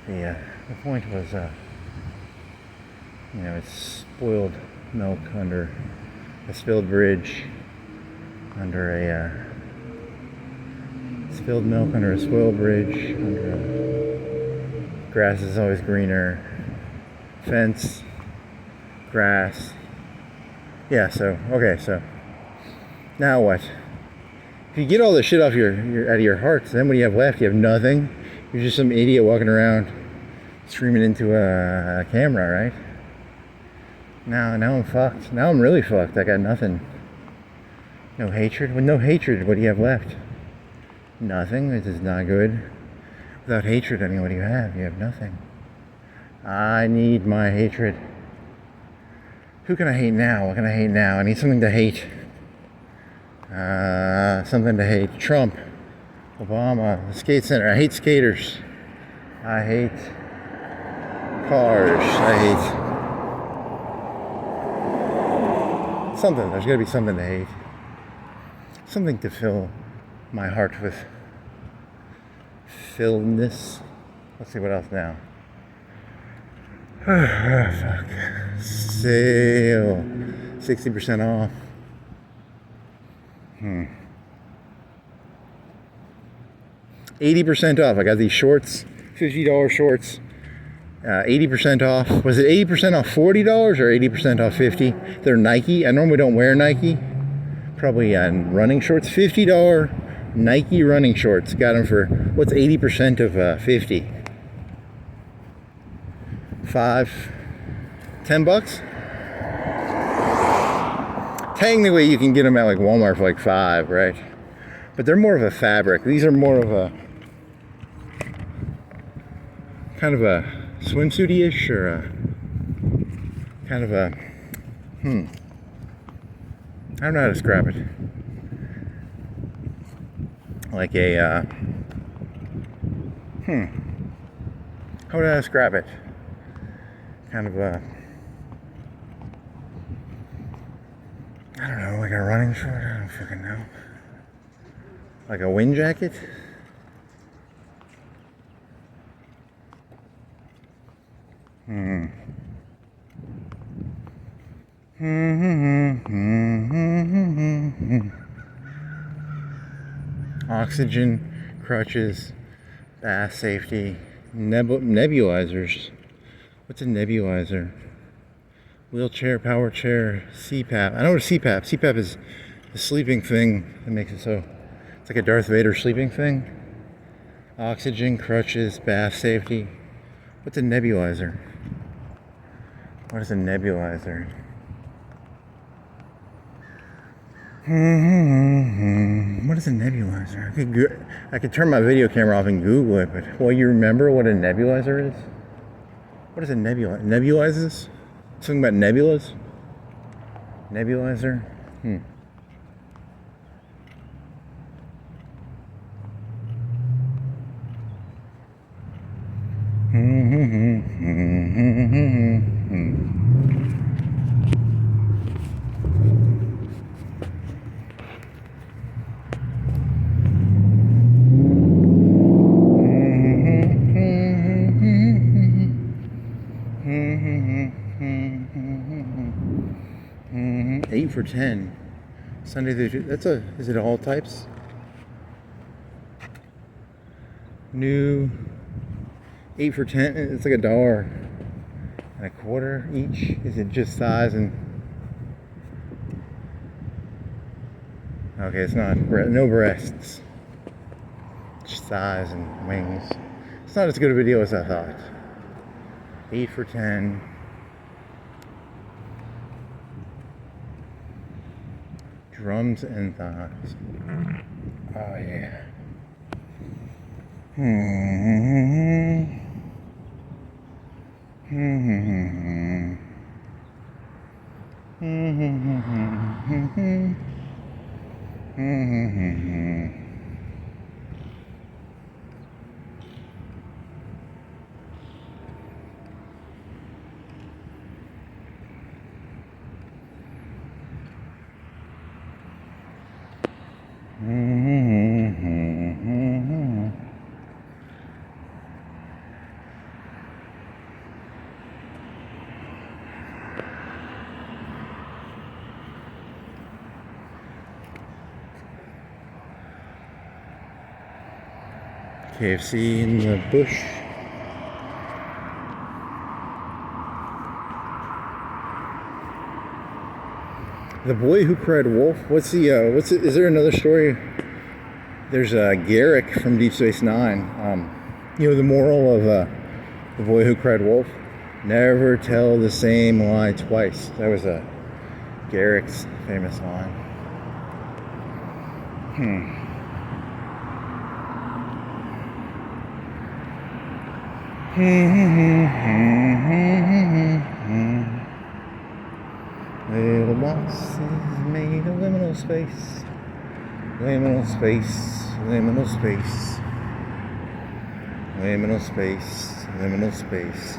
[SPEAKER 1] The point was, it's spoiled milk under a spilled bridge, under a spilled milk under a spoiled bridge, under grass is always greener, fence, grass, Yeah, so, okay, so now what? If you get all this shit off your out of your heart, then what do you have left? You have nothing. You're just some idiot walking around screaming into a camera, right? Now I'm fucked. Now I'm really fucked. I got nothing. No hatred? With no hatred, what do you have left? Nothing. This is not good. Without hatred, I mean, what do you have? You have nothing. I need my hatred. Who can I hate now? What can I hate now? I need something to hate. Something to hate. Trump. Obama. The skate center. I hate skaters. I hate cars. I hate something. There's gotta be something to hate. Something to fill my heart with filledness. Let's see what else now. Fuck. Sale. 60% off. 80% off. I got these shorts. $50 shorts. 80% off. Was it 80% off $40 or 80% off $50? They're Nike. I normally don't wear Nike. Probably running shorts. $50 Nike running shorts. Got them for, what's 80% of 50? $10? Technically you can get them at like Walmart for like $5, right? But they're more of a fabric. These are more of a kind of a swimsuity-ish, or a kind of a I don't know how to describe it. Like a how would I describe it? Kind of a, I don't know, like a running short? I don't fucking know. Like a wind jacket? Oxygen, crutches, bath safety, nebulizers. What's a nebulizer? Wheelchair, power chair, CPAP. I know what a CPAP is the sleeping thing that makes it so. It's like a Darth Vader sleeping thing. Oxygen, crutches, bath safety. What's a nebulizer? What is a nebulizer? What is a nebulizer? I could turn my video camera off and Google it, but will you remember what a nebulizer is? What is a nebulizer? Nebulizes? Something about nebulas? Nebulizer? $8 for $10. Sunday that's is it all types? New 8 for $10. It's like $1.25 each. Is it just size and? Okay, it's not. No breasts. Just thighs and wings. It's not as good of a deal as I thought. 8 for $10. Drums and thighs. Oh yeah. KFC in the bush. The Boy Who Cried Wolf. Is there another story? There's Garrick from Deep Space Nine. The moral of The Boy Who Cried Wolf: never tell the same lie twice. That was Garrick's famous line. Little boxes made of liminal space. Liminal space. Liminal space. Liminal space. Liminal space.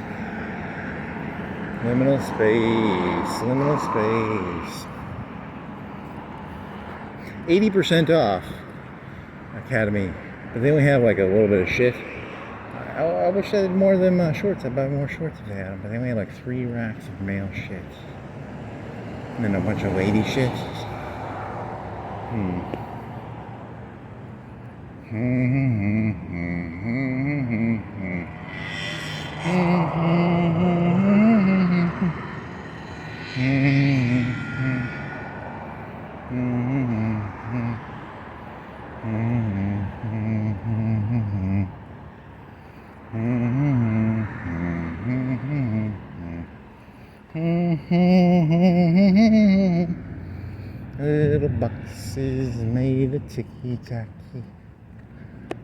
[SPEAKER 1] Liminal space. Liminal space. 80% off Academy. But they only have like a little bit of shit. I wish I had more of them shorts. I'd buy more shorts if they had them. But they only had like 3 racks of male shit. And then a bunch of lady shit. Little boxes made of ticky-tacky.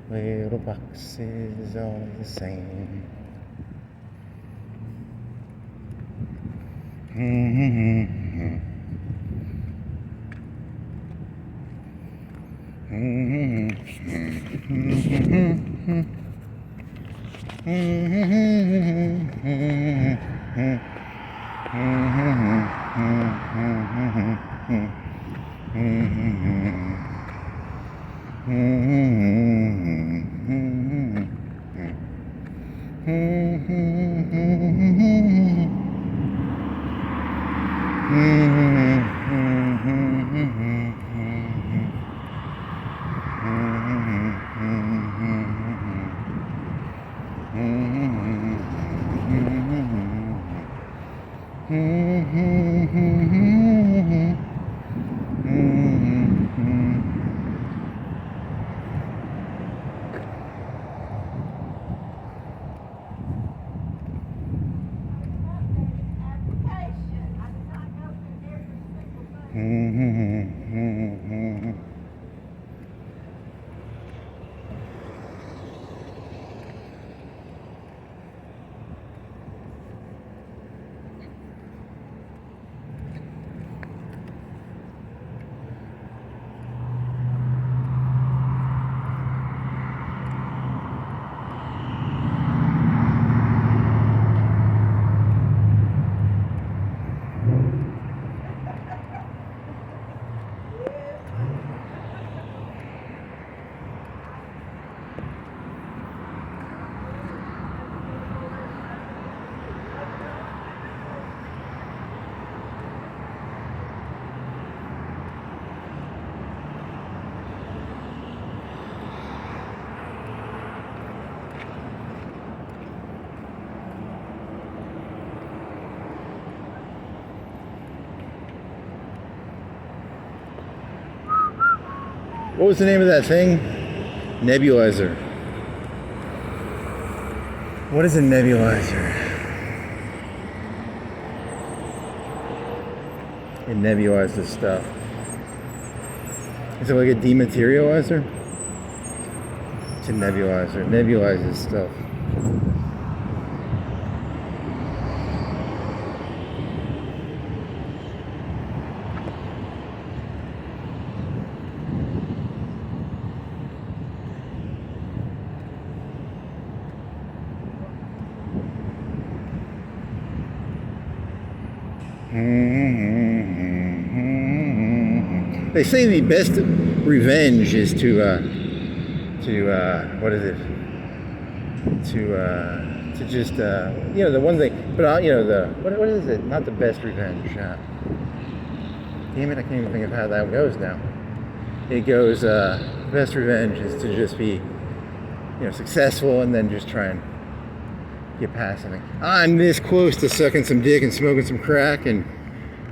[SPEAKER 1] Little boxes all the same. What was the name of that thing? Nebulizer. What is a nebulizer? It nebulizes stuff. Is it like a dematerializer? It's a nebulizer. It nebulizes stuff. They say the best revenge is to what is it? To just the one thing, but what is it? Not the best revenge. Damn it! I can't even think of how that goes now. It goes best revenge is to just be successful and then just try and get past something. I'm this close to sucking some dick and smoking some crack and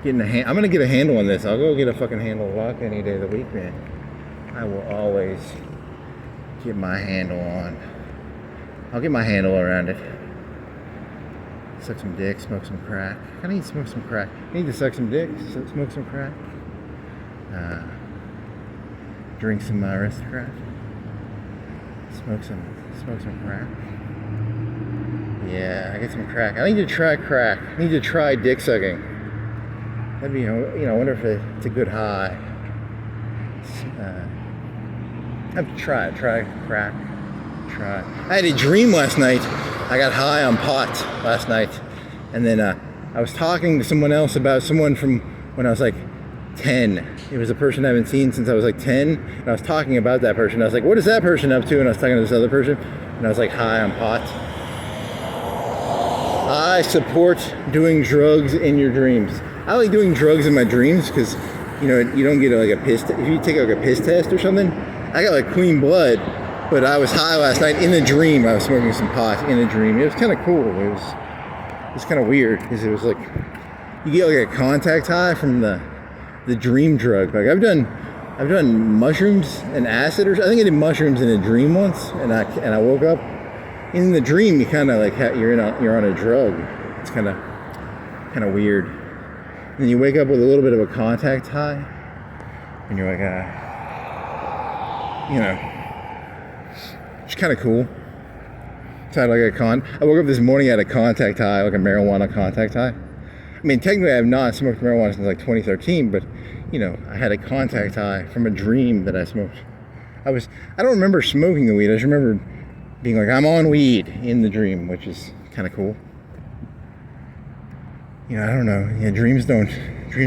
[SPEAKER 1] I'm gonna get a handle on this. I'll go get a fucking handle of vodka any day of the week, man. I will always get my handle on. I'll get my handle around it. Suck some dick, smoke some crack. I need to smoke some crack. I need to suck some dick, smoke some crack. Drink some aristocrat. Smoke some crack. Yeah, I get some crack. I need to try crack. I need to try dick sucking. That'd be, I wonder if it's a good high. I have to try crack. I had a dream last night. I got high on pot last night. And then I was talking to someone else about someone from when I was like 10. It was a person I haven't seen since I was like 10. And I was talking about that person. I was like, what is that person up to? And I was talking to this other person. And I was like high on pot. I support doing drugs in your dreams. I like doing drugs in my dreams because, you don't get like a piss. If you take like a piss test or something, I got like clean blood, but I was high last night in a dream. I was smoking some pot in a dream. It was kind of cool. It was kind of weird because it was like you get like a contact high from the dream drug. Like I've done mushrooms and acid, or I think I did mushrooms in a dream once, and I woke up in the dream. You kind of like you're on a drug. It's kind of weird. And then you wake up with a little bit of a contact high, and you're like, it's kind of cool. So I had I woke up this morning, I had a contact high, like a marijuana contact high. I mean, technically I have not smoked marijuana since like 2013, but I had a contact high from a dream that I smoked. I don't remember smoking the weed. I just remember being like, I'm on weed in the dream, which is kind of cool. I don't know. Dreams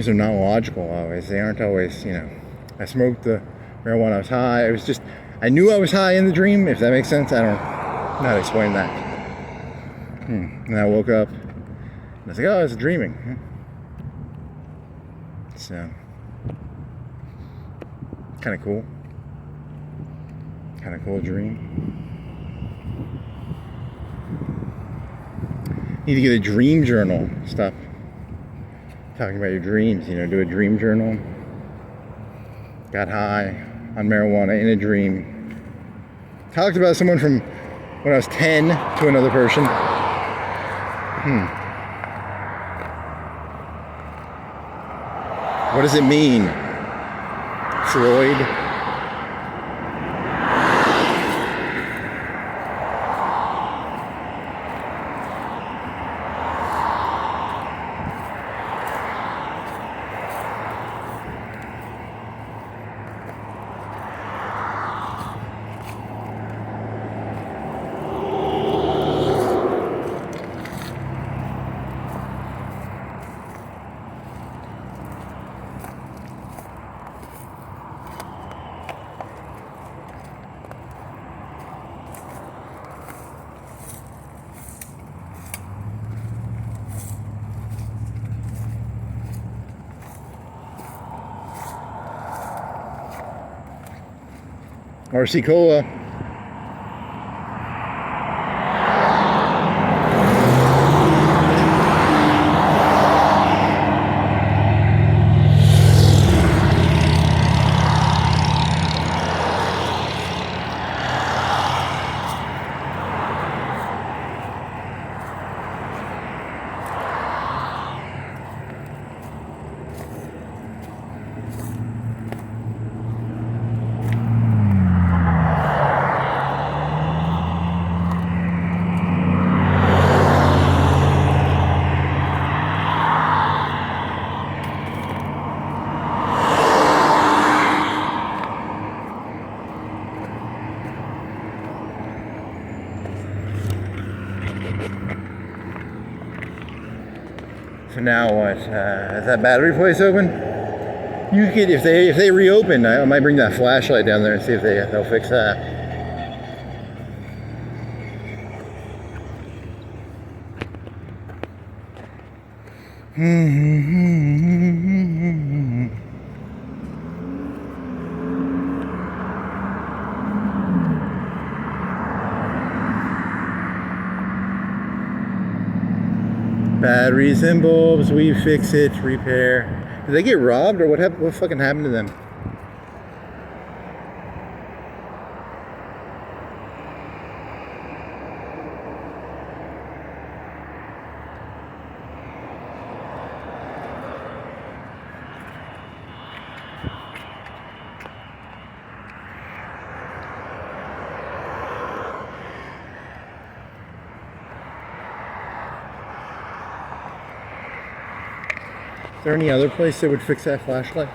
[SPEAKER 1] are not logical always. They aren't always, I smoked the marijuana, I was high. It was just, I knew I was high in the dream, if that makes sense. I don't know how to explain that. And I woke up, and I was like, oh, I was dreaming. So, kind of cool. Kind of cool dream. Need to get a dream journal. Stop talking about your dreams, do a dream journal. Got high on marijuana in a dream. Talked about someone from when I was 10 to another person. What does it mean? Freud? RC Cola. So now what? Is that battery place open? You could, if they reopen, I might bring that flashlight down there and see if they'll fix that. batteries and bulbs, we fix it, repair. Did they get robbed or what happened? What fucking happened to them? Is there any other place that would fix that flashlight?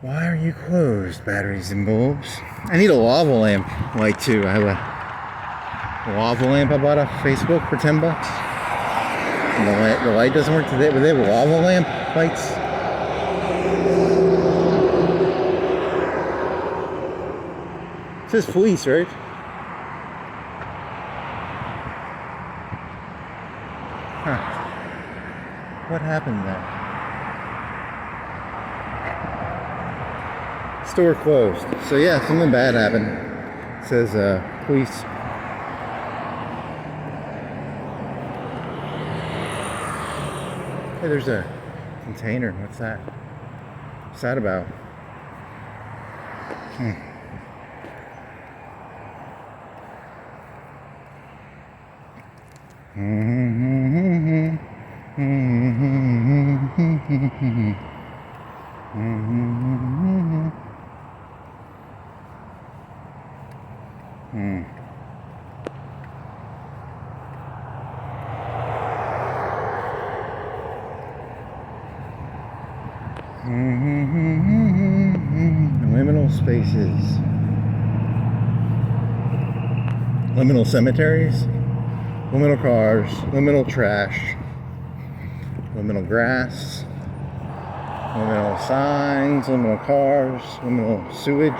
[SPEAKER 1] Why are you closed, batteries and bulbs? I need a lava lamp light too. I have a lava lamp I bought off Facebook for $10. And the light doesn't work today, but they have lava lamp lights. It says police, right? Huh. What happened there? Store closed. So yeah, something bad happened. It says police. Hey, there's a container. What's that? What's that about? Liminal spaces. Liminal cemeteries. Liminal cars. Liminal trash. Liminal grass. Liminal signs. Liminal cars. Liminal sewage.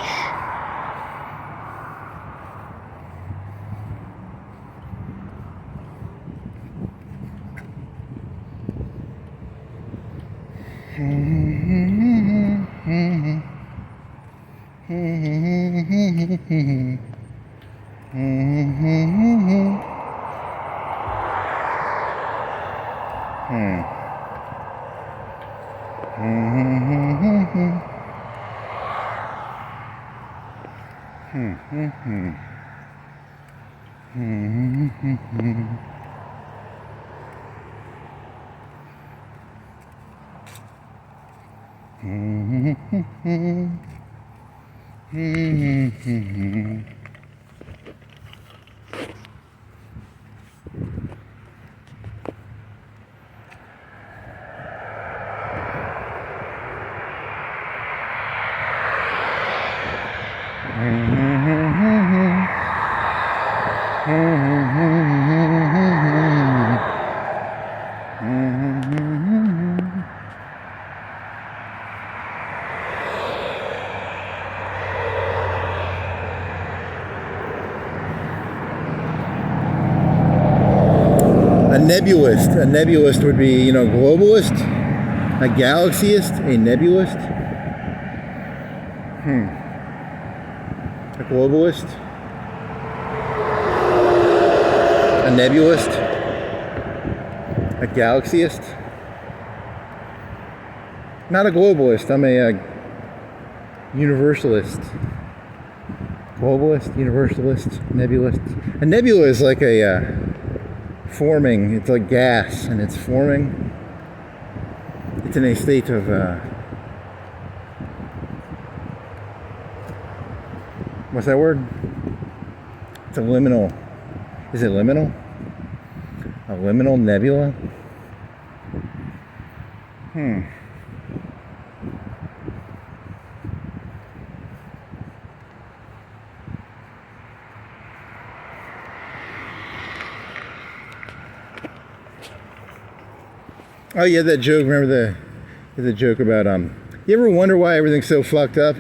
[SPEAKER 1] A nebulist would be, globalist, a galaxyist, a nebulist. A globalist, a nebulist, a galaxyist. Not a globalist, I'm a universalist. Globalist, universalist, nebulist. A nebula is like a forming, it's like gas and it's forming. It's in a state of what's that word? It's a liminal. Is it liminal? A liminal nebula? Oh yeah, that joke. Remember the joke about you ever wonder why everything's so fucked up?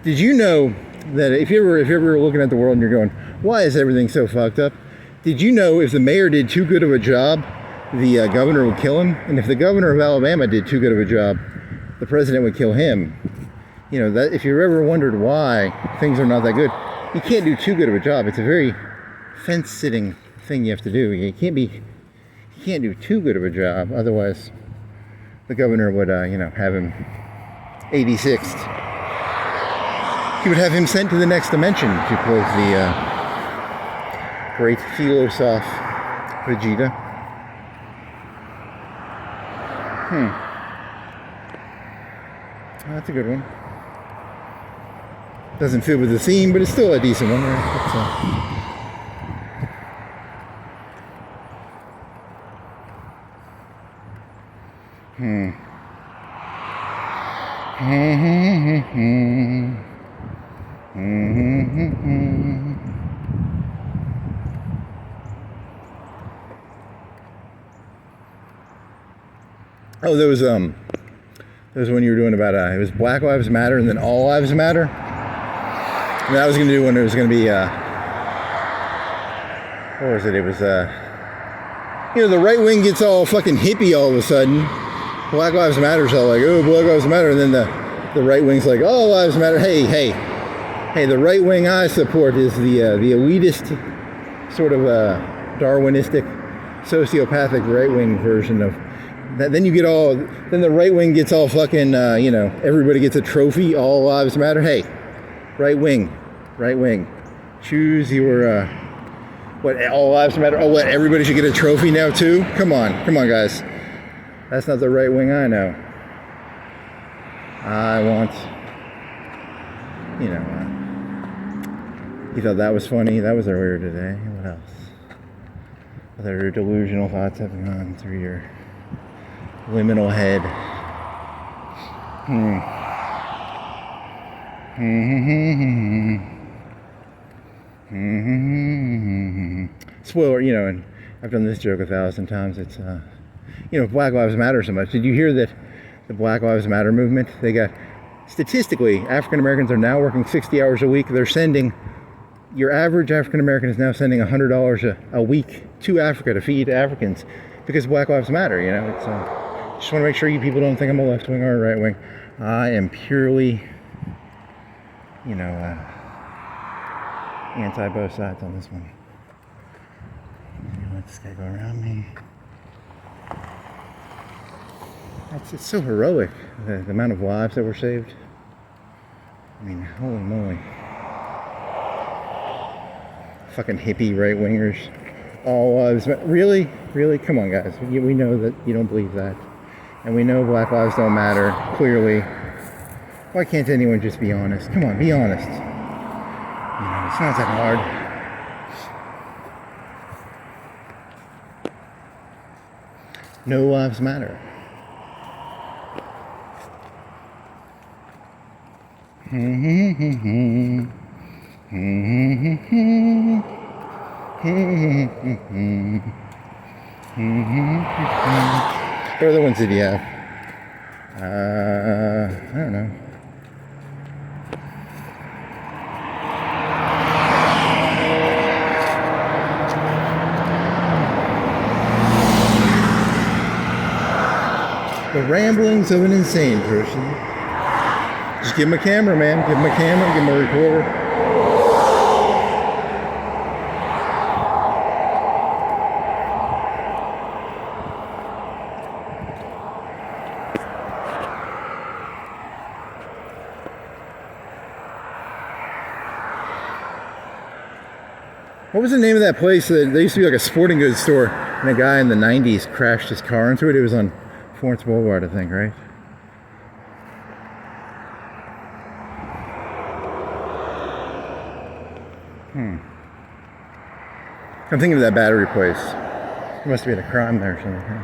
[SPEAKER 1] Did you know that if you ever were looking at the world and you're going, why is everything so fucked up? Did you know if the mayor did too good of a job, the governor would kill him? And if the governor of Alabama did too good of a job, the president would kill him? You know, that if you ever wondered why things are not that good, you can't do too good of a job. It's a very fence-sitting thing you have to do. You can't do too good of a job, otherwise the governor would, have him 86th. He would have him sent to the next dimension, to quote the great philosoph Vegeta. That's a good one. Doesn't fit with the theme, but it's still a decent one, right? Oh, there was one you were doing about it was Black Lives Matter and then All Lives Matter. And I was going to do one. It was going to be what was it? It was the right wing gets all fucking hippie all of a sudden. Black Lives Matter's all like, oh, Black Lives Matter, and then the right wing's like, all lives matter. Hey, the right wing I support is the elitist, sort of Darwinistic, sociopathic right wing version of that. Then the right wing gets all fucking, everybody gets a trophy. All lives matter. Hey, right wing, choose your what? All lives matter. Oh, what? Everybody should get a trophy now too? Come on, guys. That's not the right wing I know. I want, you thought that was funny? That was earlier today. What else? Other delusional thoughts have gone through your liminal head. Spoiler, and I've done this joke 1,000 times. It's Black Lives Matter so much. Did you hear that the Black Lives Matter movement, they got, statistically, African Americans are now working 60 hours a week. They're sending, your average African American is now sending $100 a week to Africa to feed Africans because Black Lives Matter, It's, just want to make sure you people don't think I'm a left wing or a right wing. I am purely, anti both sides on this one. Let this guy go around me. It's so heroic, the amount of lives that were saved. I mean, holy moly. Fucking hippie right-wingers. All lives matter. Really? Come on, guys. We know that you don't believe that. And we know black lives don't matter, clearly. Why can't anyone just be honest? Come on, be honest. It's not that hard. No lives matter. What other ones did you have? I don't know. The ramblings of an insane person. Just give him a camera, man. Give him a camera, give him a recorder. What was the name of that place? There used to be like a sporting goods store, and a guy in the 90s crashed his car into it. It was on Florence Boulevard, I think, right? I'm thinking of that battery place. There must have been a crime there or something.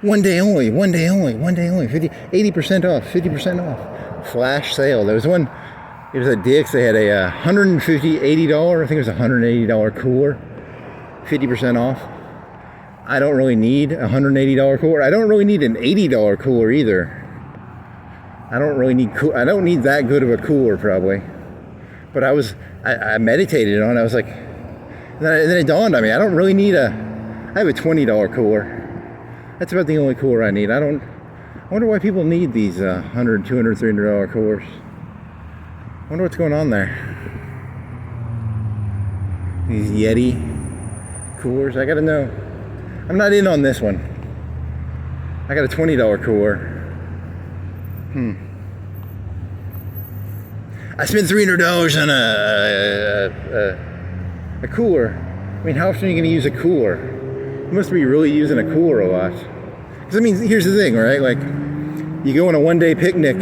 [SPEAKER 1] One day only, 80% off, 50% off. Flash sale. There was one, it was at Dick's, they had a $150, $80, I think it was a $180 cooler, 50% off. I don't really need a $180 cooler. I don't really need an $80 cooler either. I don't need that good of a cooler probably. But I meditated on it. I was like, and then it dawned on me, I don't really need I have a $20 cooler. That's about the only cooler I need. I wonder why people need these $100, $200, $300 coolers. I wonder what's going on there. These Yeti coolers, I gotta know. I'm not in on this one. I got a $20 cooler. I spent $300 on a cooler. I mean, how often are you gonna use a cooler? You must be really using a cooler a lot. Because I mean, here's the thing, right? Like, you go on a one-day picnic,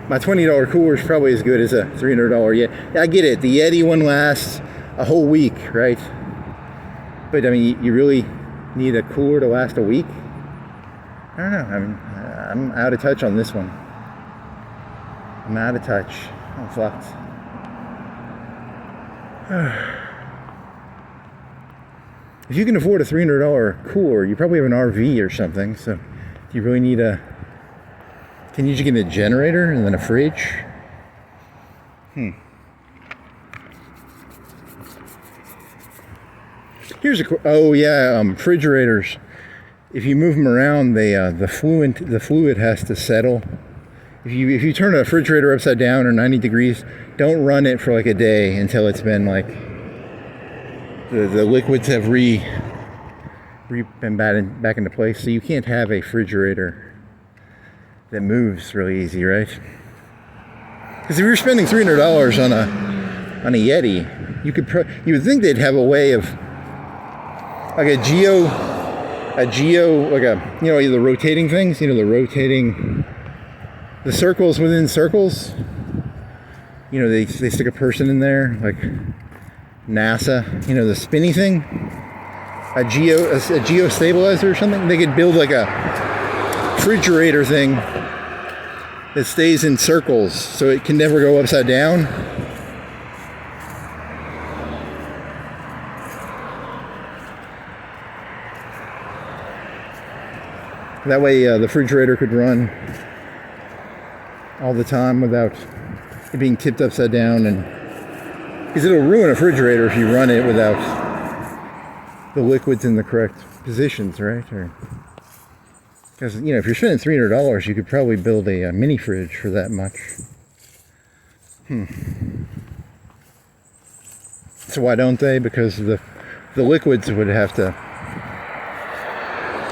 [SPEAKER 1] my $20 cooler is probably as good as a $300 Yeti. I get it, the Yeti one lasts a whole week, right? But I mean, you really need a cooler to last a week? I don't know, I'm out of touch on this one. I'm out of touch. I'm fucked. If you can afford a $300 cooler, you probably have an RV or something, so do you really need can you just get a generator and then a fridge? Here's refrigerators. If you move them around, the fluid has to settle. If you turn a refrigerator upside down or 90 degrees, don't run it for like a day until it's been like the liquids have been back into place. So you can't have a refrigerator that moves really easy, right? Because if you're spending $300 on a Yeti, you would think they'd have a way of like a the rotating things, the circles within circles. They stick a person in there, like NASA, the spinny thing, a geostabilizer or something. They could build like a refrigerator thing that stays in circles so it can never go upside down. That way the refrigerator could run all the time without it being tipped upside down, and because it'll ruin a refrigerator if you run it without the liquids in the correct positions, right? Or because if you're spending $300, you could probably build a mini fridge for that much. So why don't they? Because the liquids would have to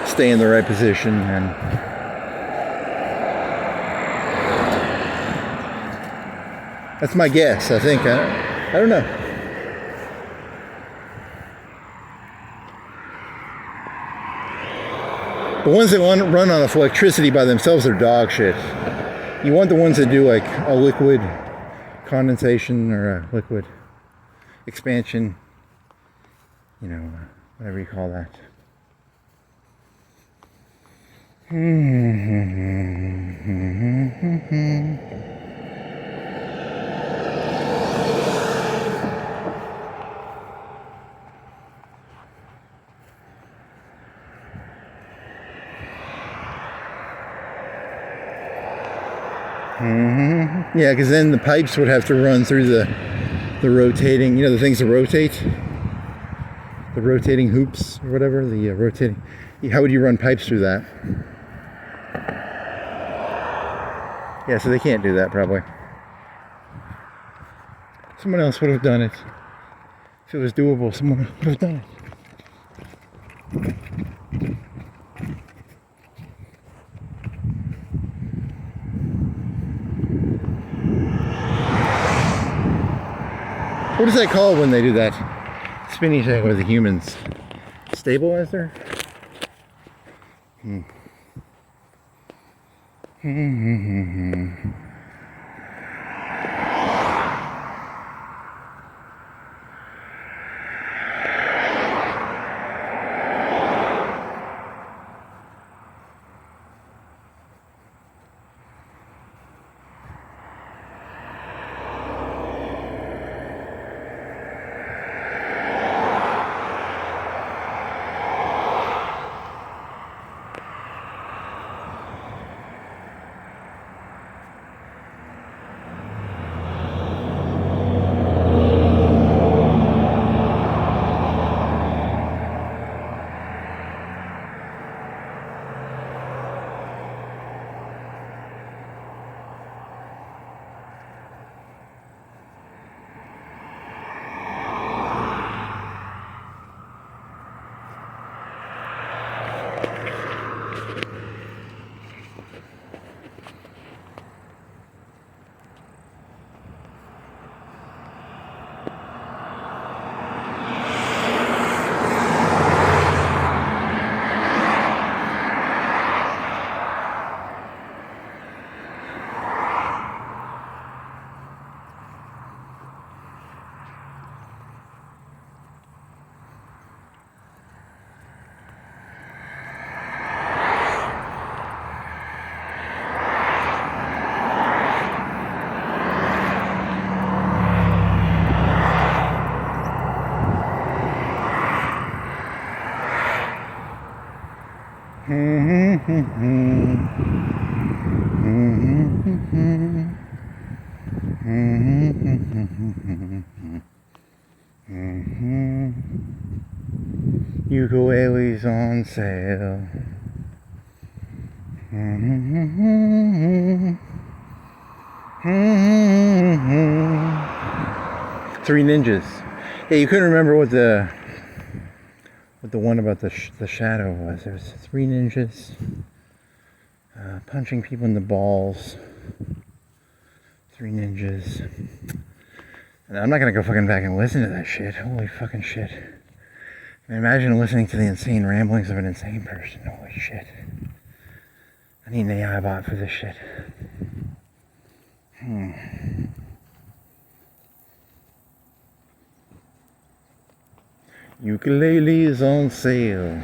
[SPEAKER 1] stay in the right position, and that's my guess. I think I don't know. The ones that run on electricity by themselves are dog shit. You want the ones that do like a liquid condensation or a liquid expansion, whatever you call that. Yeah, because then the pipes would have to run through the rotating, the things that rotate, the rotating hoops or whatever, the rotating. How would you run pipes through that? Yeah, so they can't do that probably. Someone else would have done it. If it was doable, someone would have done it. What is that called when they do that spinny thing with the humans? Stabilizer? Ukuleles on sale. Three ninjas. Yeah, you couldn't remember what the one about the shadow was. There was three ninjas punching people in the balls. Three ninjas. And I'm not gonna go fucking back and listen to that shit. Holy fucking shit. And imagine listening to the insane ramblings of an insane person. Holy shit. I need an AI bot for this shit. Ukuleles on sale.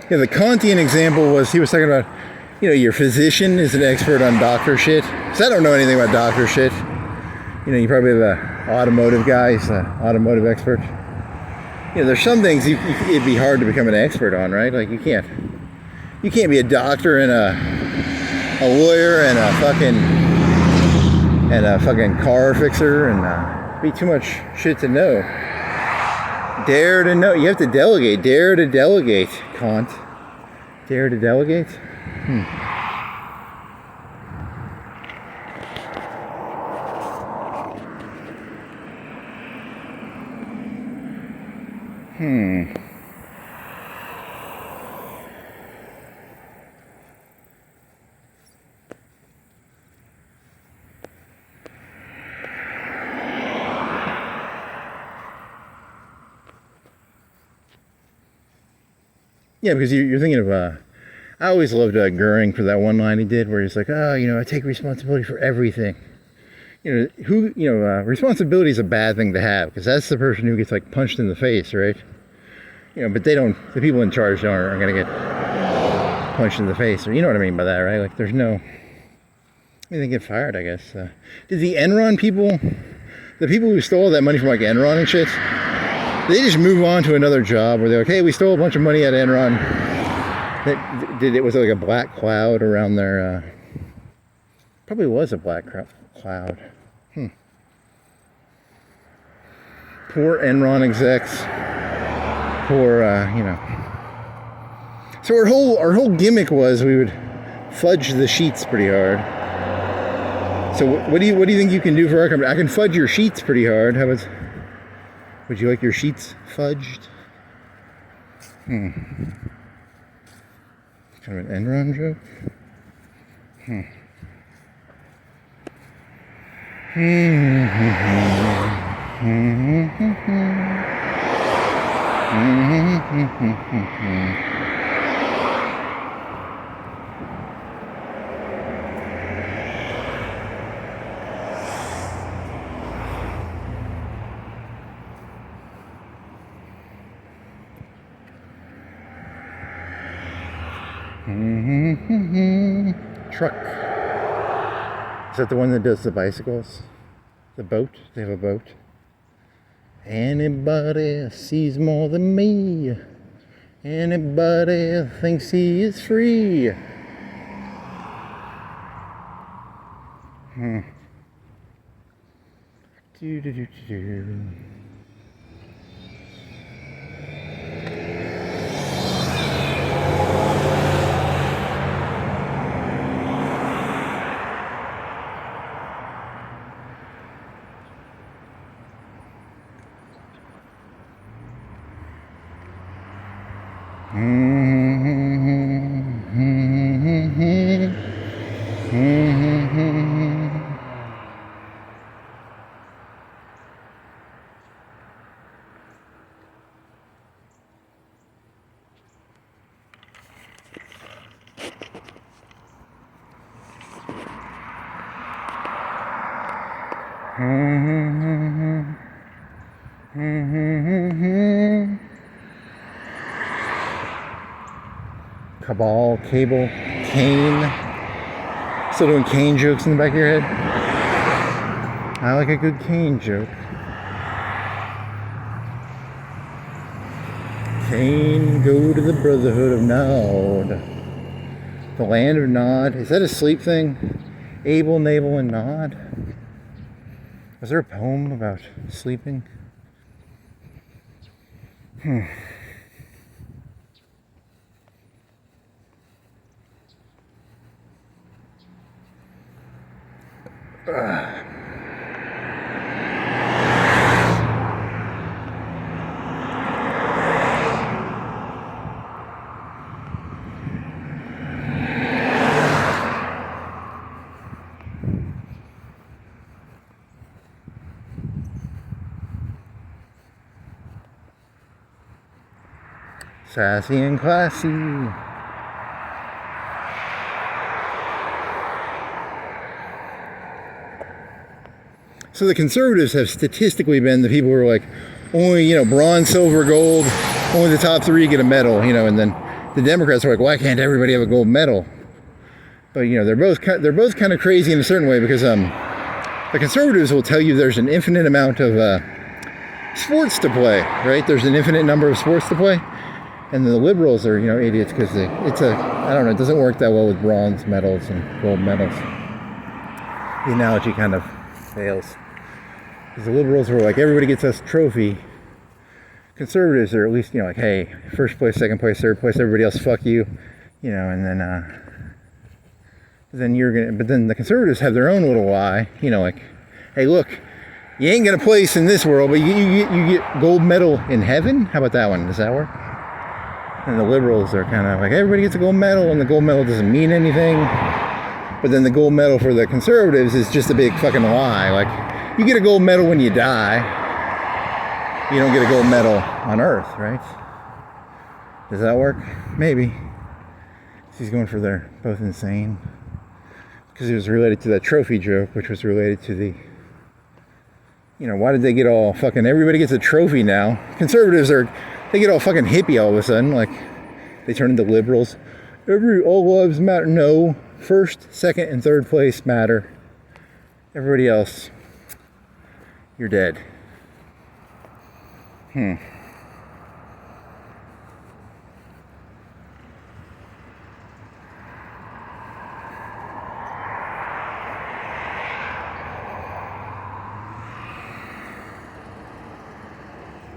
[SPEAKER 1] Yeah, the Kantian example was, he was talking about, you know, your physician is an expert on doctor shit. So I don't know anything about doctor shit. You know, you probably have an automotive guy, he's an automotive expert. You know, there's some things it'd be hard to become an expert on, right? Like you can't be a doctor and a lawyer and a fucking car fixer and be too much shit to know. Dare to know. You have to delegate. Dare to delegate, Kant. Dare to delegate? Yeah, because you're thinking of, I always loved Goering for that one line he did where he's like, oh, you know, I take responsibility for everything. You know, responsibility is a bad thing to have because that's the person who gets like punched in the face, right? You know, but the people in charge aren't going to get punched in the face. Or you know what I mean by that, right? Like there's no, they get fired, I guess. Did the Enron people, the people who stole that money from like Enron and shit, they just move on to another job where they're like, hey, we stole a bunch of money at Enron. It was like a black cloud around their, probably was a black cloud. Poor Enron execs. Poor, you know. So our whole gimmick was we would fudge the sheets pretty hard. So what do you think you can do for our company? I can fudge your sheets pretty hard. How about, would you like your sheets fudged? Kind of an Enron joke? Truck. Is that the one that does the bicycles? The boat? They have a boat. Anybody sees more than me. Anybody thinks he is free. Do, do, do, do. Cabal, cable, cane. Still doing cane jokes in the back of your head? I like a good cane joke. Cane, go to the Brotherhood of Nod. The land of Nod. Is that a sleep thing? Abel, Nabal, and Nod? Was there a poem about sleeping? Sassy and classy. So the conservatives have statistically been the people who are like, only, bronze, silver, gold, only the top three get a medal, and then the Democrats are like, why can't everybody have a gold medal? But, they're both kind of crazy in a certain way because the conservatives will tell you there's an infinite amount of sports to play, right? There's an infinite number of sports to play. And the liberals are, idiots because I don't know, it doesn't work that well with bronze medals and gold medals. The analogy kind of fails. Because the liberals are like, everybody gets us a trophy. Conservatives are at least, like, hey, first place, second place, third place, everybody else, fuck you. And but then the conservatives have their own little lie, like, hey, look, you ain't gonna place in this world, but you get gold medal in heaven? How about that one? Does that work? And the liberals are kind of like, everybody gets a gold medal, and the gold medal doesn't mean anything. But then the gold medal for the conservatives is just a big fucking lie. Like, you get a gold medal when you die. You don't get a gold medal on Earth, right? Does that work? Maybe. He's going for they're both insane. Because it was related to that trophy joke, which was related to the, why did they get all fucking, everybody gets a trophy now. Conservatives they get all fucking hippie all of a sudden, like they turn into liberals. All lives matter. No, first, second, and third place matter. Everybody else, you're dead.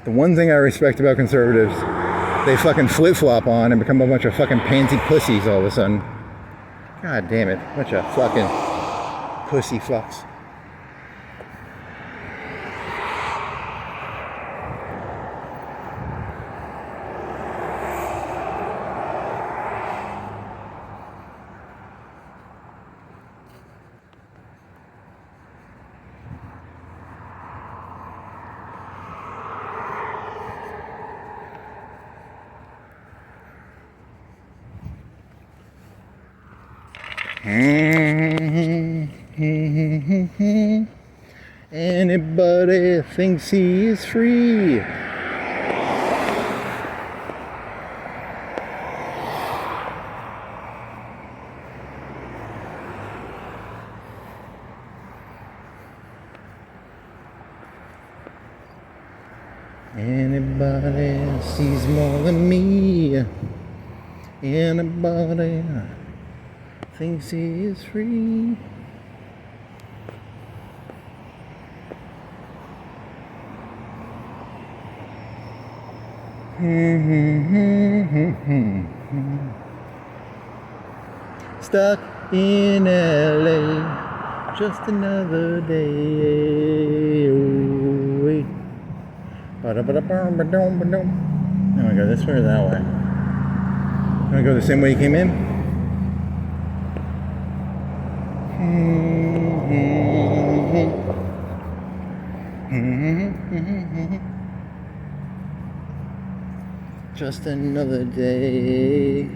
[SPEAKER 1] The one thing I respect about conservatives, they fucking flip-flop on and become a bunch of fucking pansy pussies all of a sudden. God damn it. Bunch of fucking pussy fucks. Anybody thinks he is free. Anybody sees more than me. Anybody thinks he is free. Stuck in LA, just another day. Oh, wait. Oh my god, this way or that way? Wanna go the same way you came in? Just another day.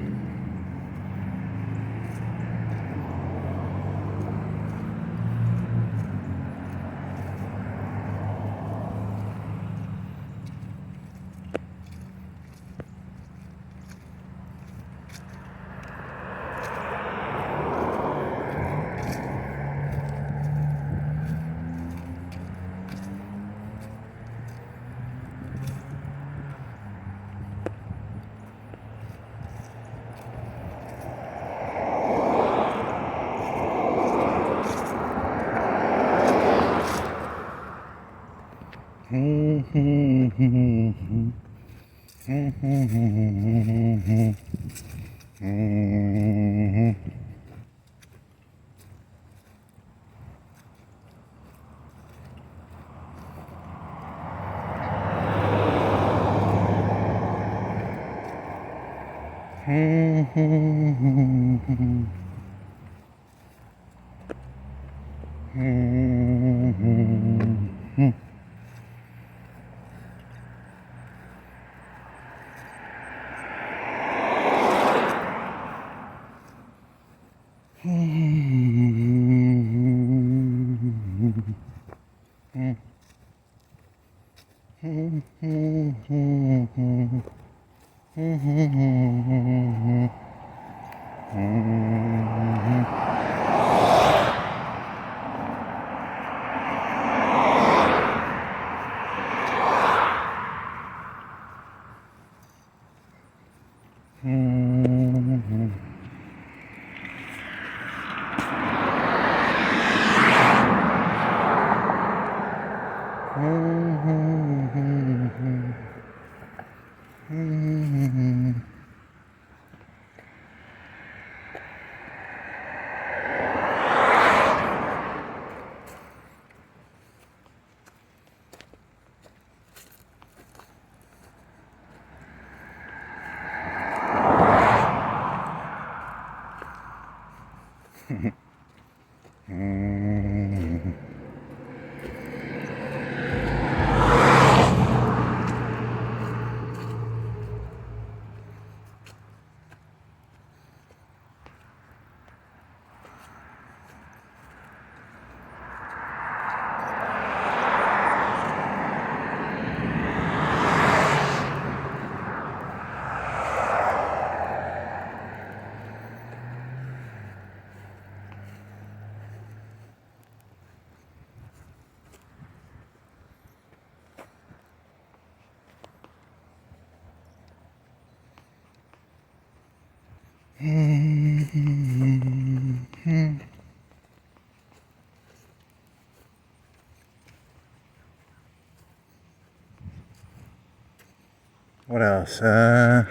[SPEAKER 1] What else? Yeah,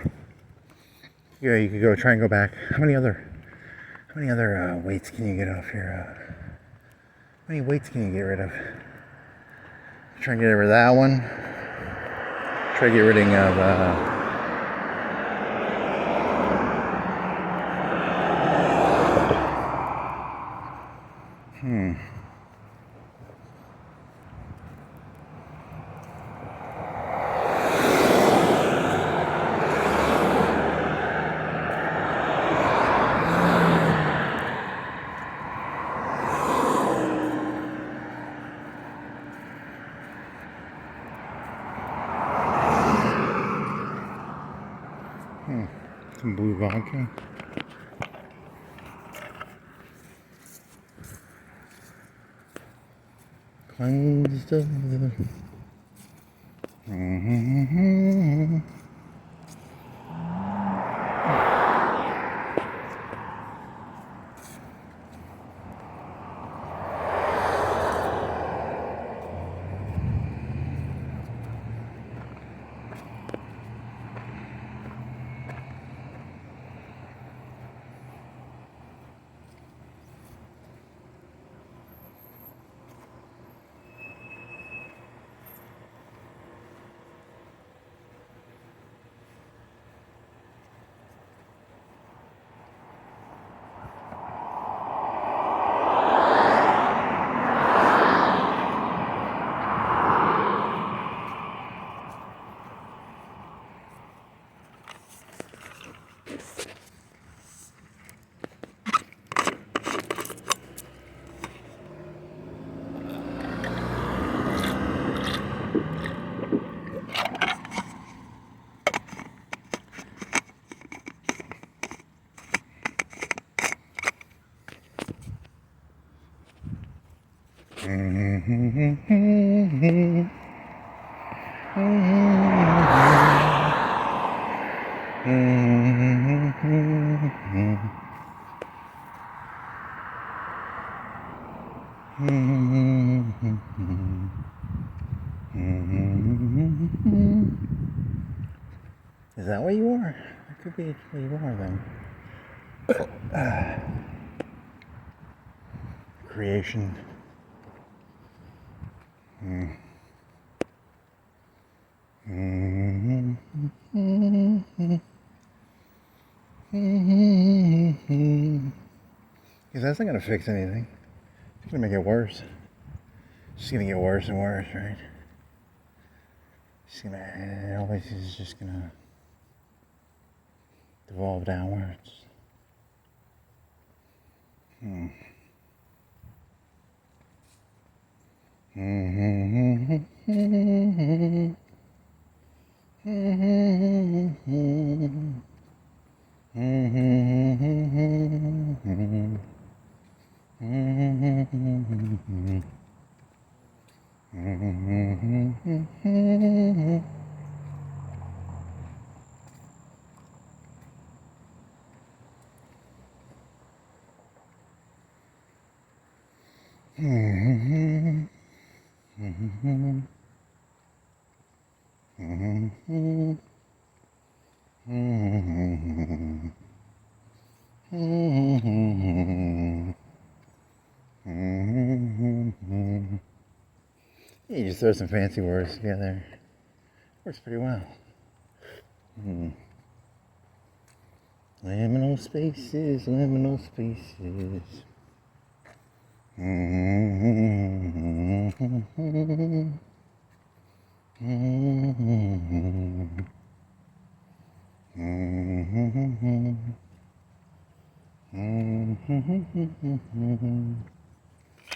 [SPEAKER 1] you could go try and go back. How many other weights can you get off your? How many weights can you get rid of? Try and get rid of that one. Try to get rid of. Some blue vodka. Cleansed of the... Is that what you are? That could be what you are then. Creation. Because that's not going to fix anything. It's going to make it worse. It's just going to get worse and worse, right? It always is just going to devolve downwards. You just throw some fancy words together. Works pretty well. Liminal spaces, liminal spaces.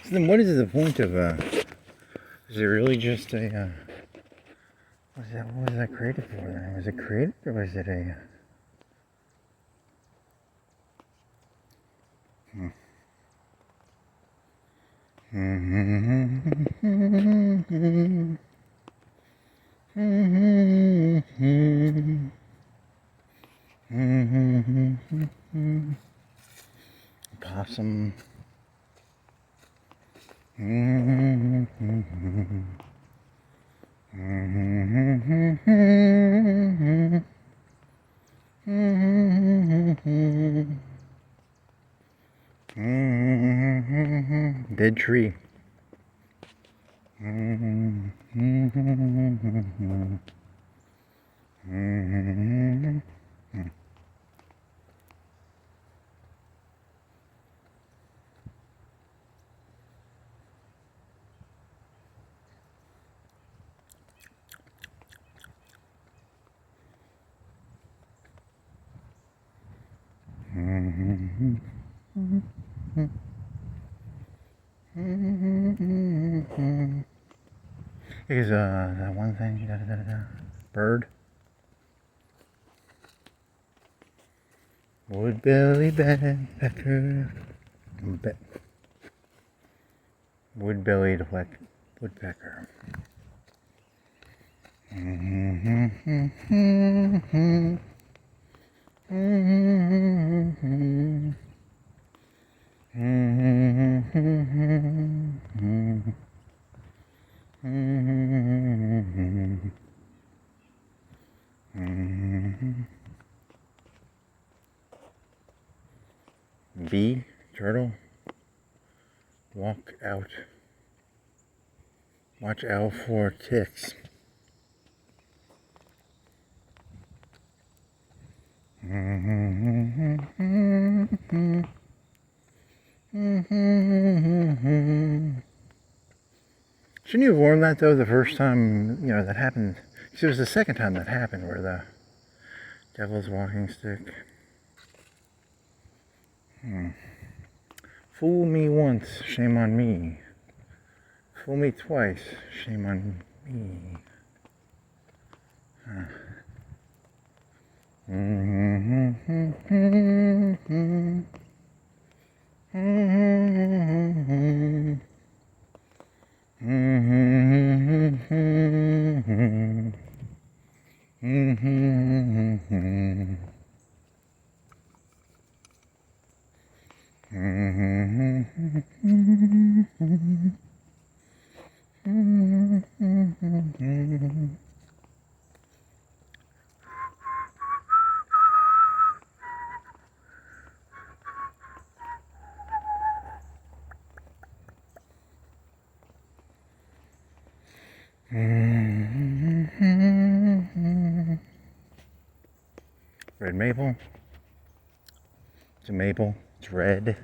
[SPEAKER 1] So then what is the point of is it really just a what was that created for then? Was it created or was it a possum? Dead tree. Here's that one thing. Bird. Wood-belly woodpecker. Wood-bellied woodpecker. V, turtle. Walk out. Watch out for ticks. Shouldn't you have worn that though the first time, that happened? Because it was the second time that happened where the devil's walking stick. Fool me once, shame on me. Fool me twice, shame on me. Red maple. It's a maple. It's red.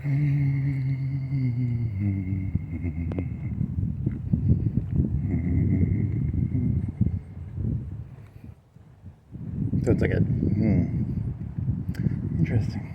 [SPEAKER 1] So it's like a interesting.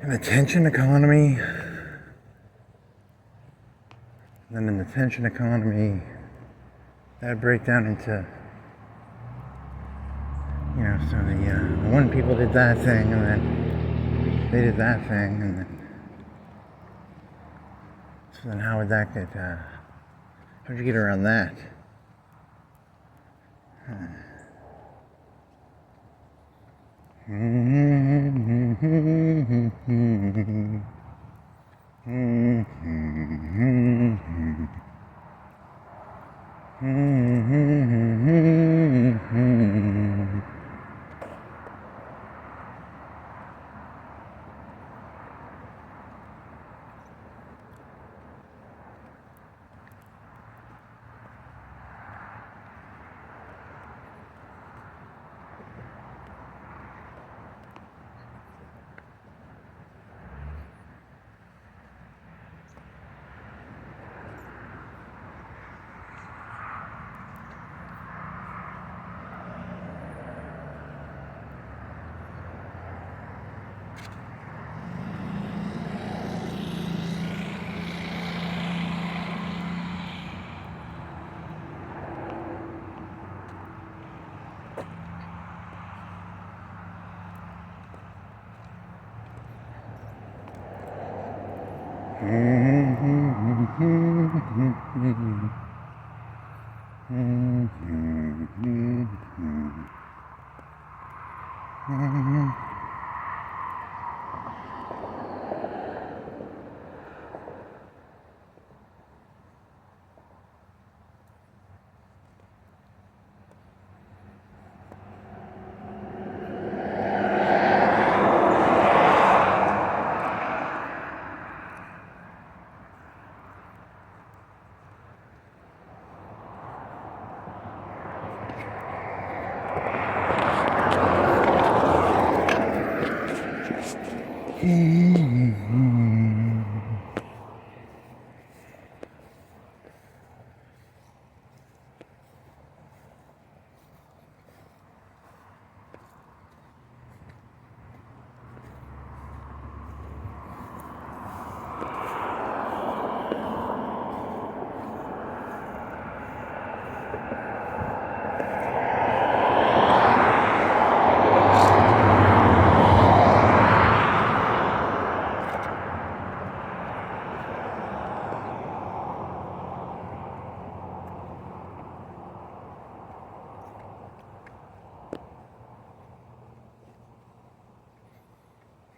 [SPEAKER 1] An attention economy, then an attention economy, that break down into, so the one people did that thing, and then they did that thing, and then, so then how would that get, how'd you get around that?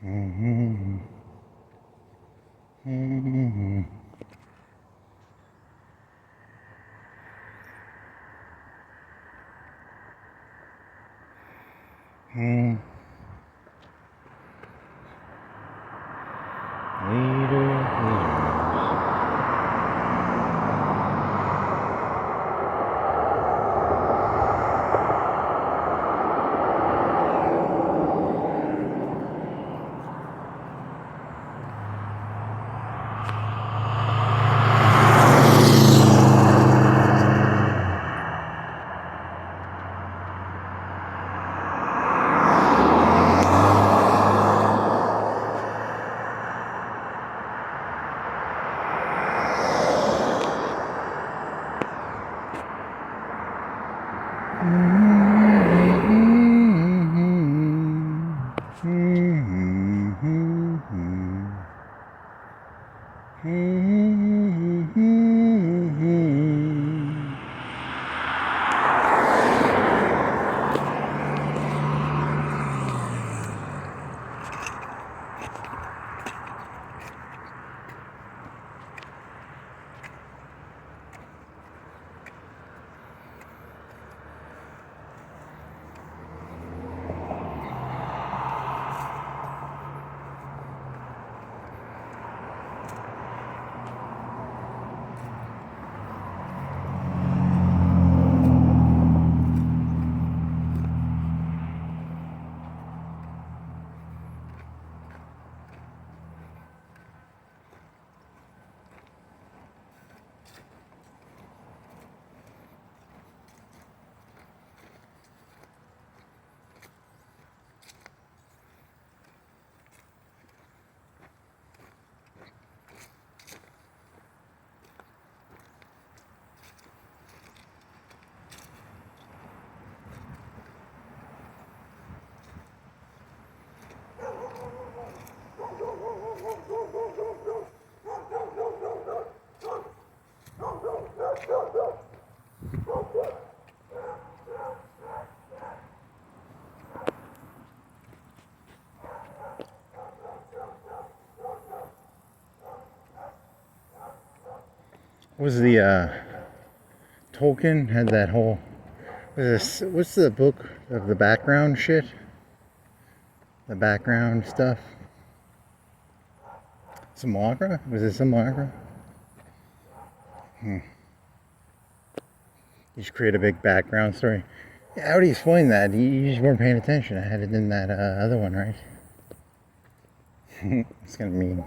[SPEAKER 1] Mm-hmm. Mm-hmm. Mm-hmm. Leader. Was the Tolkien had that whole what's the book of the background shit? The background stuff? Simulacra? Was it Simulacra? You just create a big background story. Yeah, how do you explain that? You just weren't paying attention. I had it in that other one, right? It's gonna mean.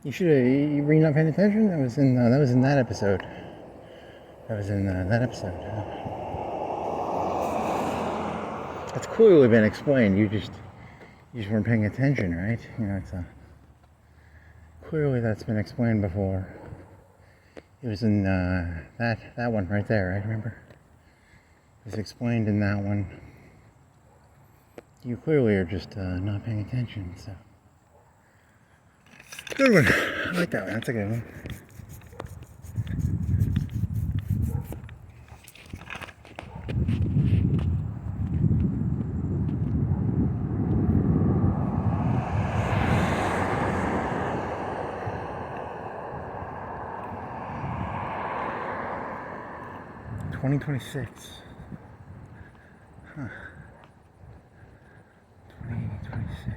[SPEAKER 1] You were not paying attention? That was in that episode. That was in that episode. That's clearly been explained. You just weren't paying attention, right? You know, clearly that's been explained before. It was in that one right there, right? Remember? It was explained in that one. You clearly are just not paying attention, so. Good one. I like that one. That's a good one. $20.26. Huh. 2026.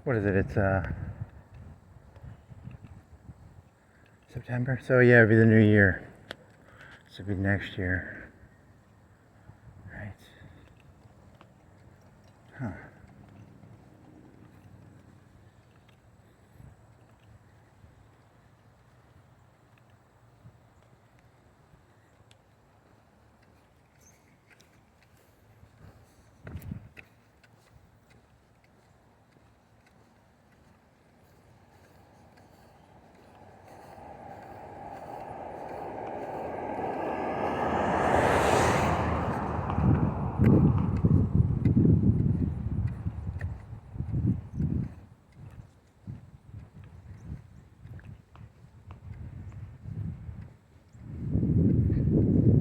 [SPEAKER 1] What is it? It's September. So yeah, it'll be the new year. This will be next year. Right. Huh.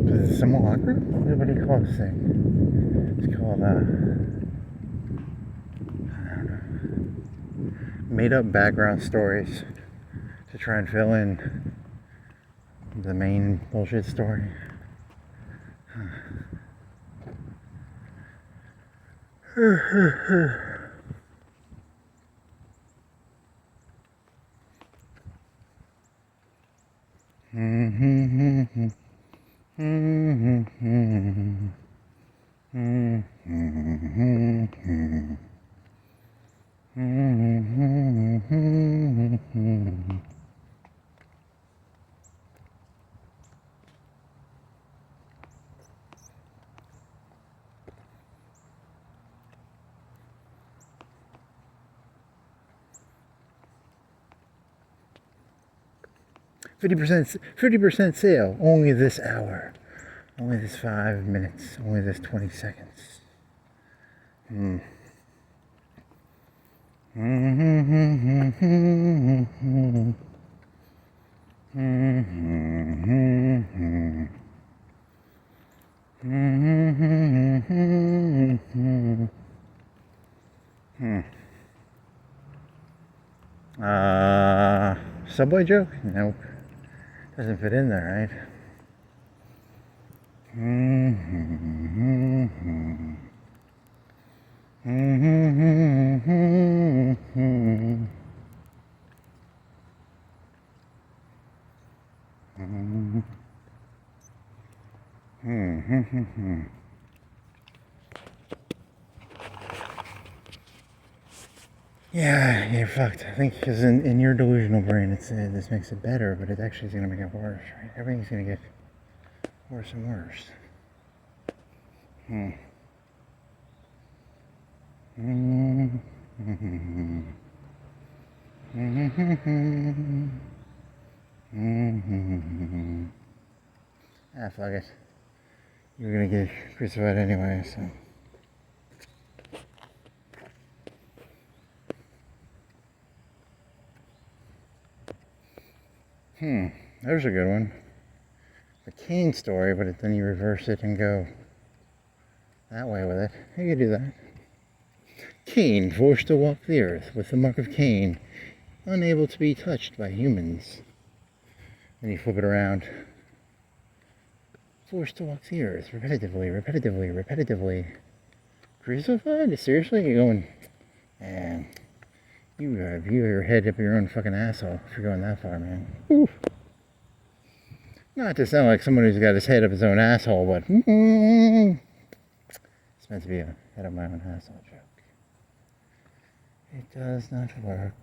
[SPEAKER 1] Is it simulacra? What do you call this thing? It's called made up background stories to try and fill in the main bullshit story. 50% sale, only this hour, only this 5 minutes, only this 20 seconds. Subway joke? Nope. Doesn't fit in there, right? Yeah, you're fucked. I think because in your delusional brain, this makes it better, but it actually is going to make it worse, right? Everything's going to get worse and worse. Ah, fuck it. You're going to get crucified anyway, so... There's a good one. The Cain story, but then you reverse it and go that way with it. You could do that. Cain, forced to walk the earth with the mark of Cain, unable to be touched by humans. Then you flip it around. Forced to walk the earth repetitively. Crucified? Seriously? You're going, man. You have your head up your own fucking asshole if you're going that far, man. Oof. Not to sound like someone who's got his head up his own asshole, but it's meant to be a head up my own asshole joke. It does not work.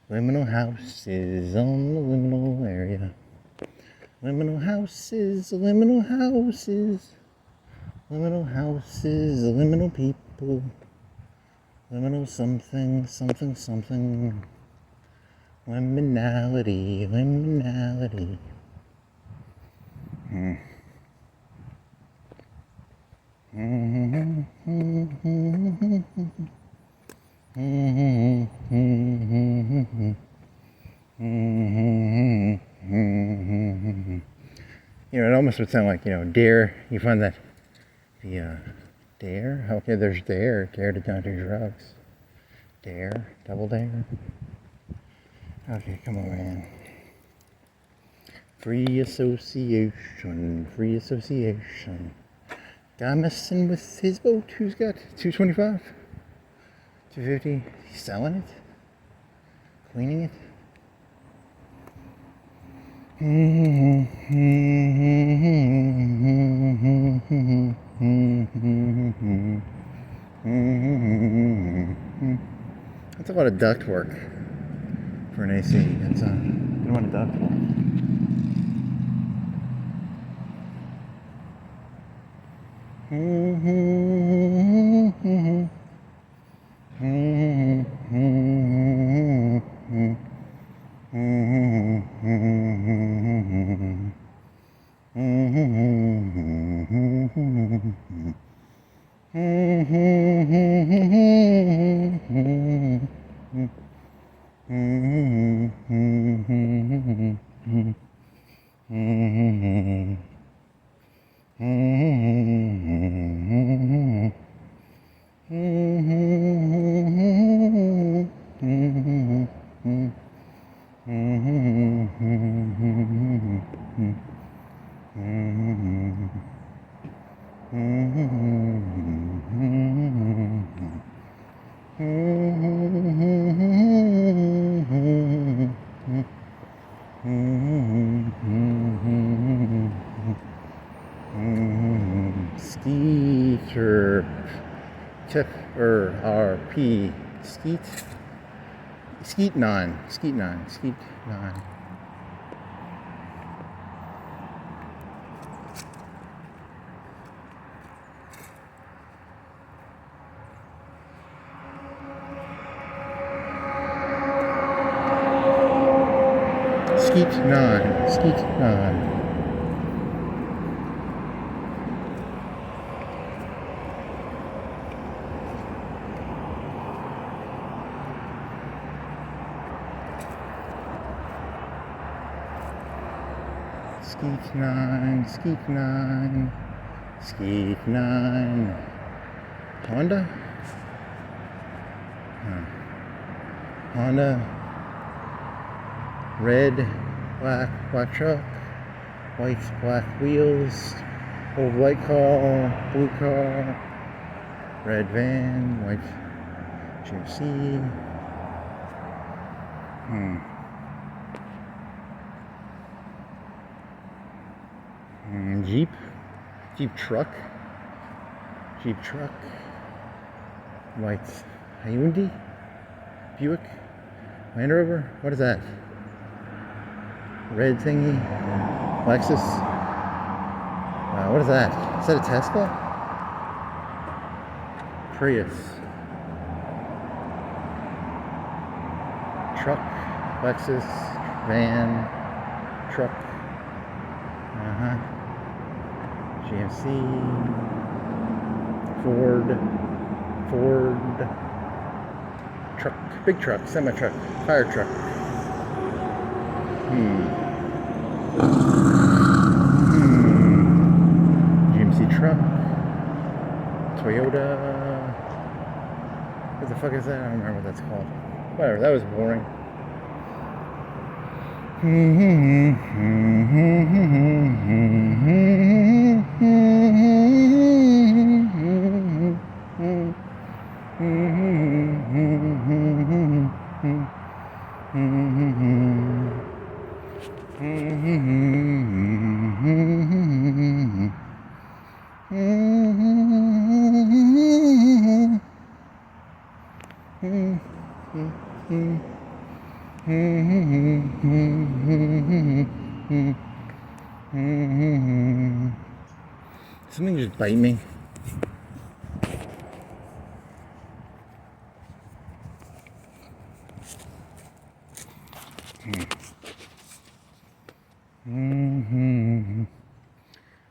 [SPEAKER 1] Liminal houses on the liminal area. Liminal houses, liminal houses. Liminal houses, liminal people. Liminal something. Liminality. You know, it almost would sound like, dare. You find that the dare. Okay, there's dare to not do drugs. Dare, double dare. Okay, come on, man. Free association. Guy messing with his boat. Who's got 225? 250? He's selling it? Cleaning it? That's a lot of duct work for an AC. That's a good one of duct work. Skeeter, tip RP, skeet non. Skeet non. Skeet nine. Honda? Honda. Red, black truck. White, black wheels. Old white car, blue car. Red van, white GMC. Jeep truck, white Hyundai, Buick, Land Rover, what is that? Red thingy, Lexus, what is that? Is that a Tesla? Prius, truck, Lexus, van, truck, GMC, Ford, truck, big truck, semi-truck, fire truck. GMC truck, Toyota. What the fuck is that? I don't remember what that's called. Whatever, that was boring. Something just bite me.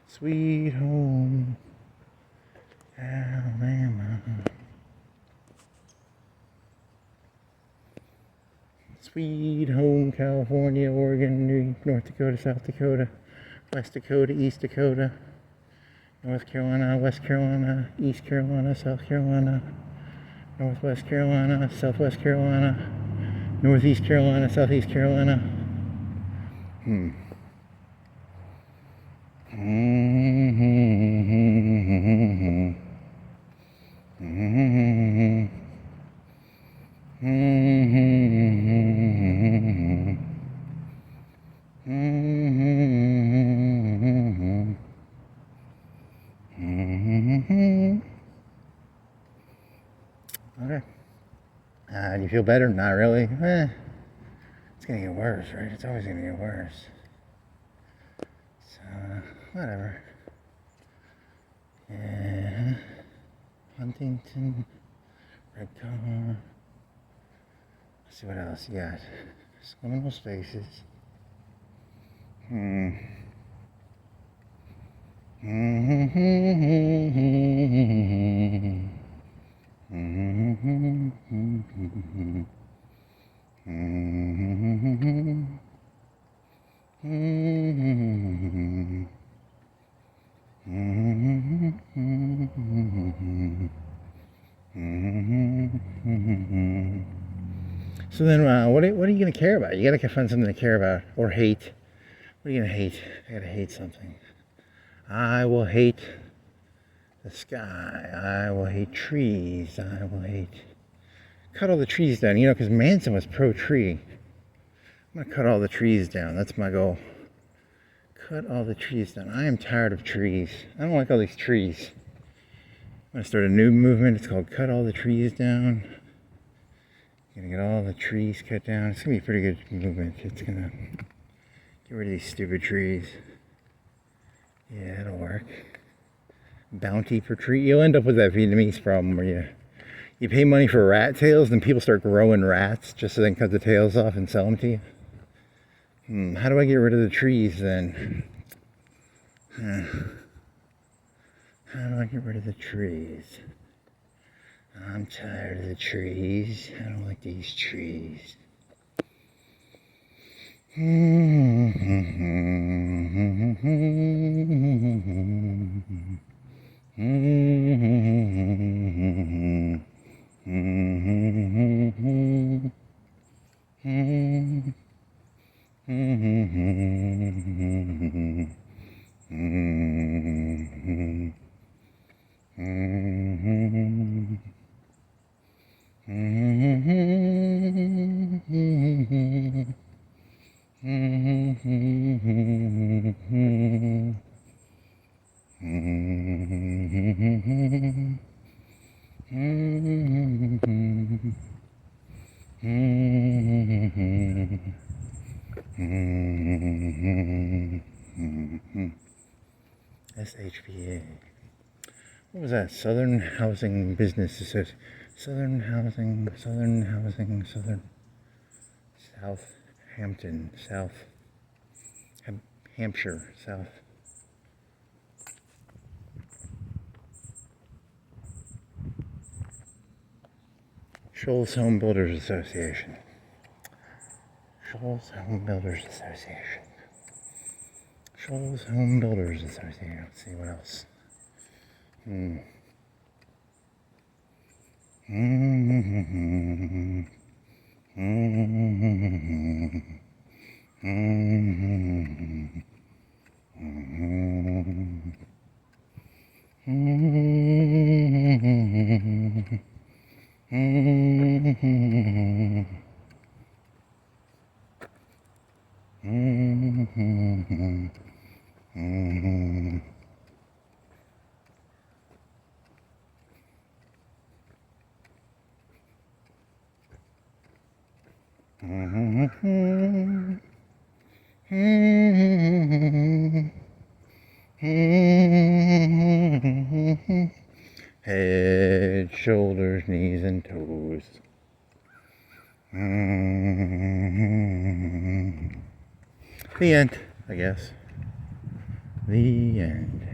[SPEAKER 1] Sweet home Alabama. Sweet home California, Oregon, North Dakota, South Dakota, West Dakota, East Dakota, North Carolina, West Carolina, East Carolina, South Carolina, Northwest Carolina, Southwest Carolina, Northeast Carolina, Southeast Carolina. Okay. Do you feel better? Not really. It's gonna get worse, right? It's always gonna get worse. So, whatever. Yeah. Huntington. Red car. Let's see what else you got. Subliminal spaces. So then, what are you going to care about? You got to find something to care about or hate. What are you going to hate? I got to hate something. I will hate the sky. I will hate trees. I will hate... Cut all the trees down, you know, because Manson was pro-tree. I'm going to cut all the trees down. That's my goal. Cut all the trees down. I am tired of trees. I don't like all these trees. I'm going to start a new movement. It's called Cut All the Trees Down. I'm going to get all the trees cut down. It's going to be a pretty good movement. It's going to get rid of these stupid trees. Yeah, it'll work. Bounty per tree. You'll end up with that Vietnamese problem where you pay money for rat tails, and people start growing rats just so they can cut the tails off and sell them to you. How do I get rid of the trees then? How do I get rid of the trees? I'm tired of the trees. I don't like these trees. SHBA. What was that? Southern Housing Business Association. South Hampton, South Hampshire, South. Shoals Home Builders Association. Shoals Home Builders Association. Shoals Home Builders Association. Let's see what else. Head, shoulders, knees, and toes. The end, I guess. The end.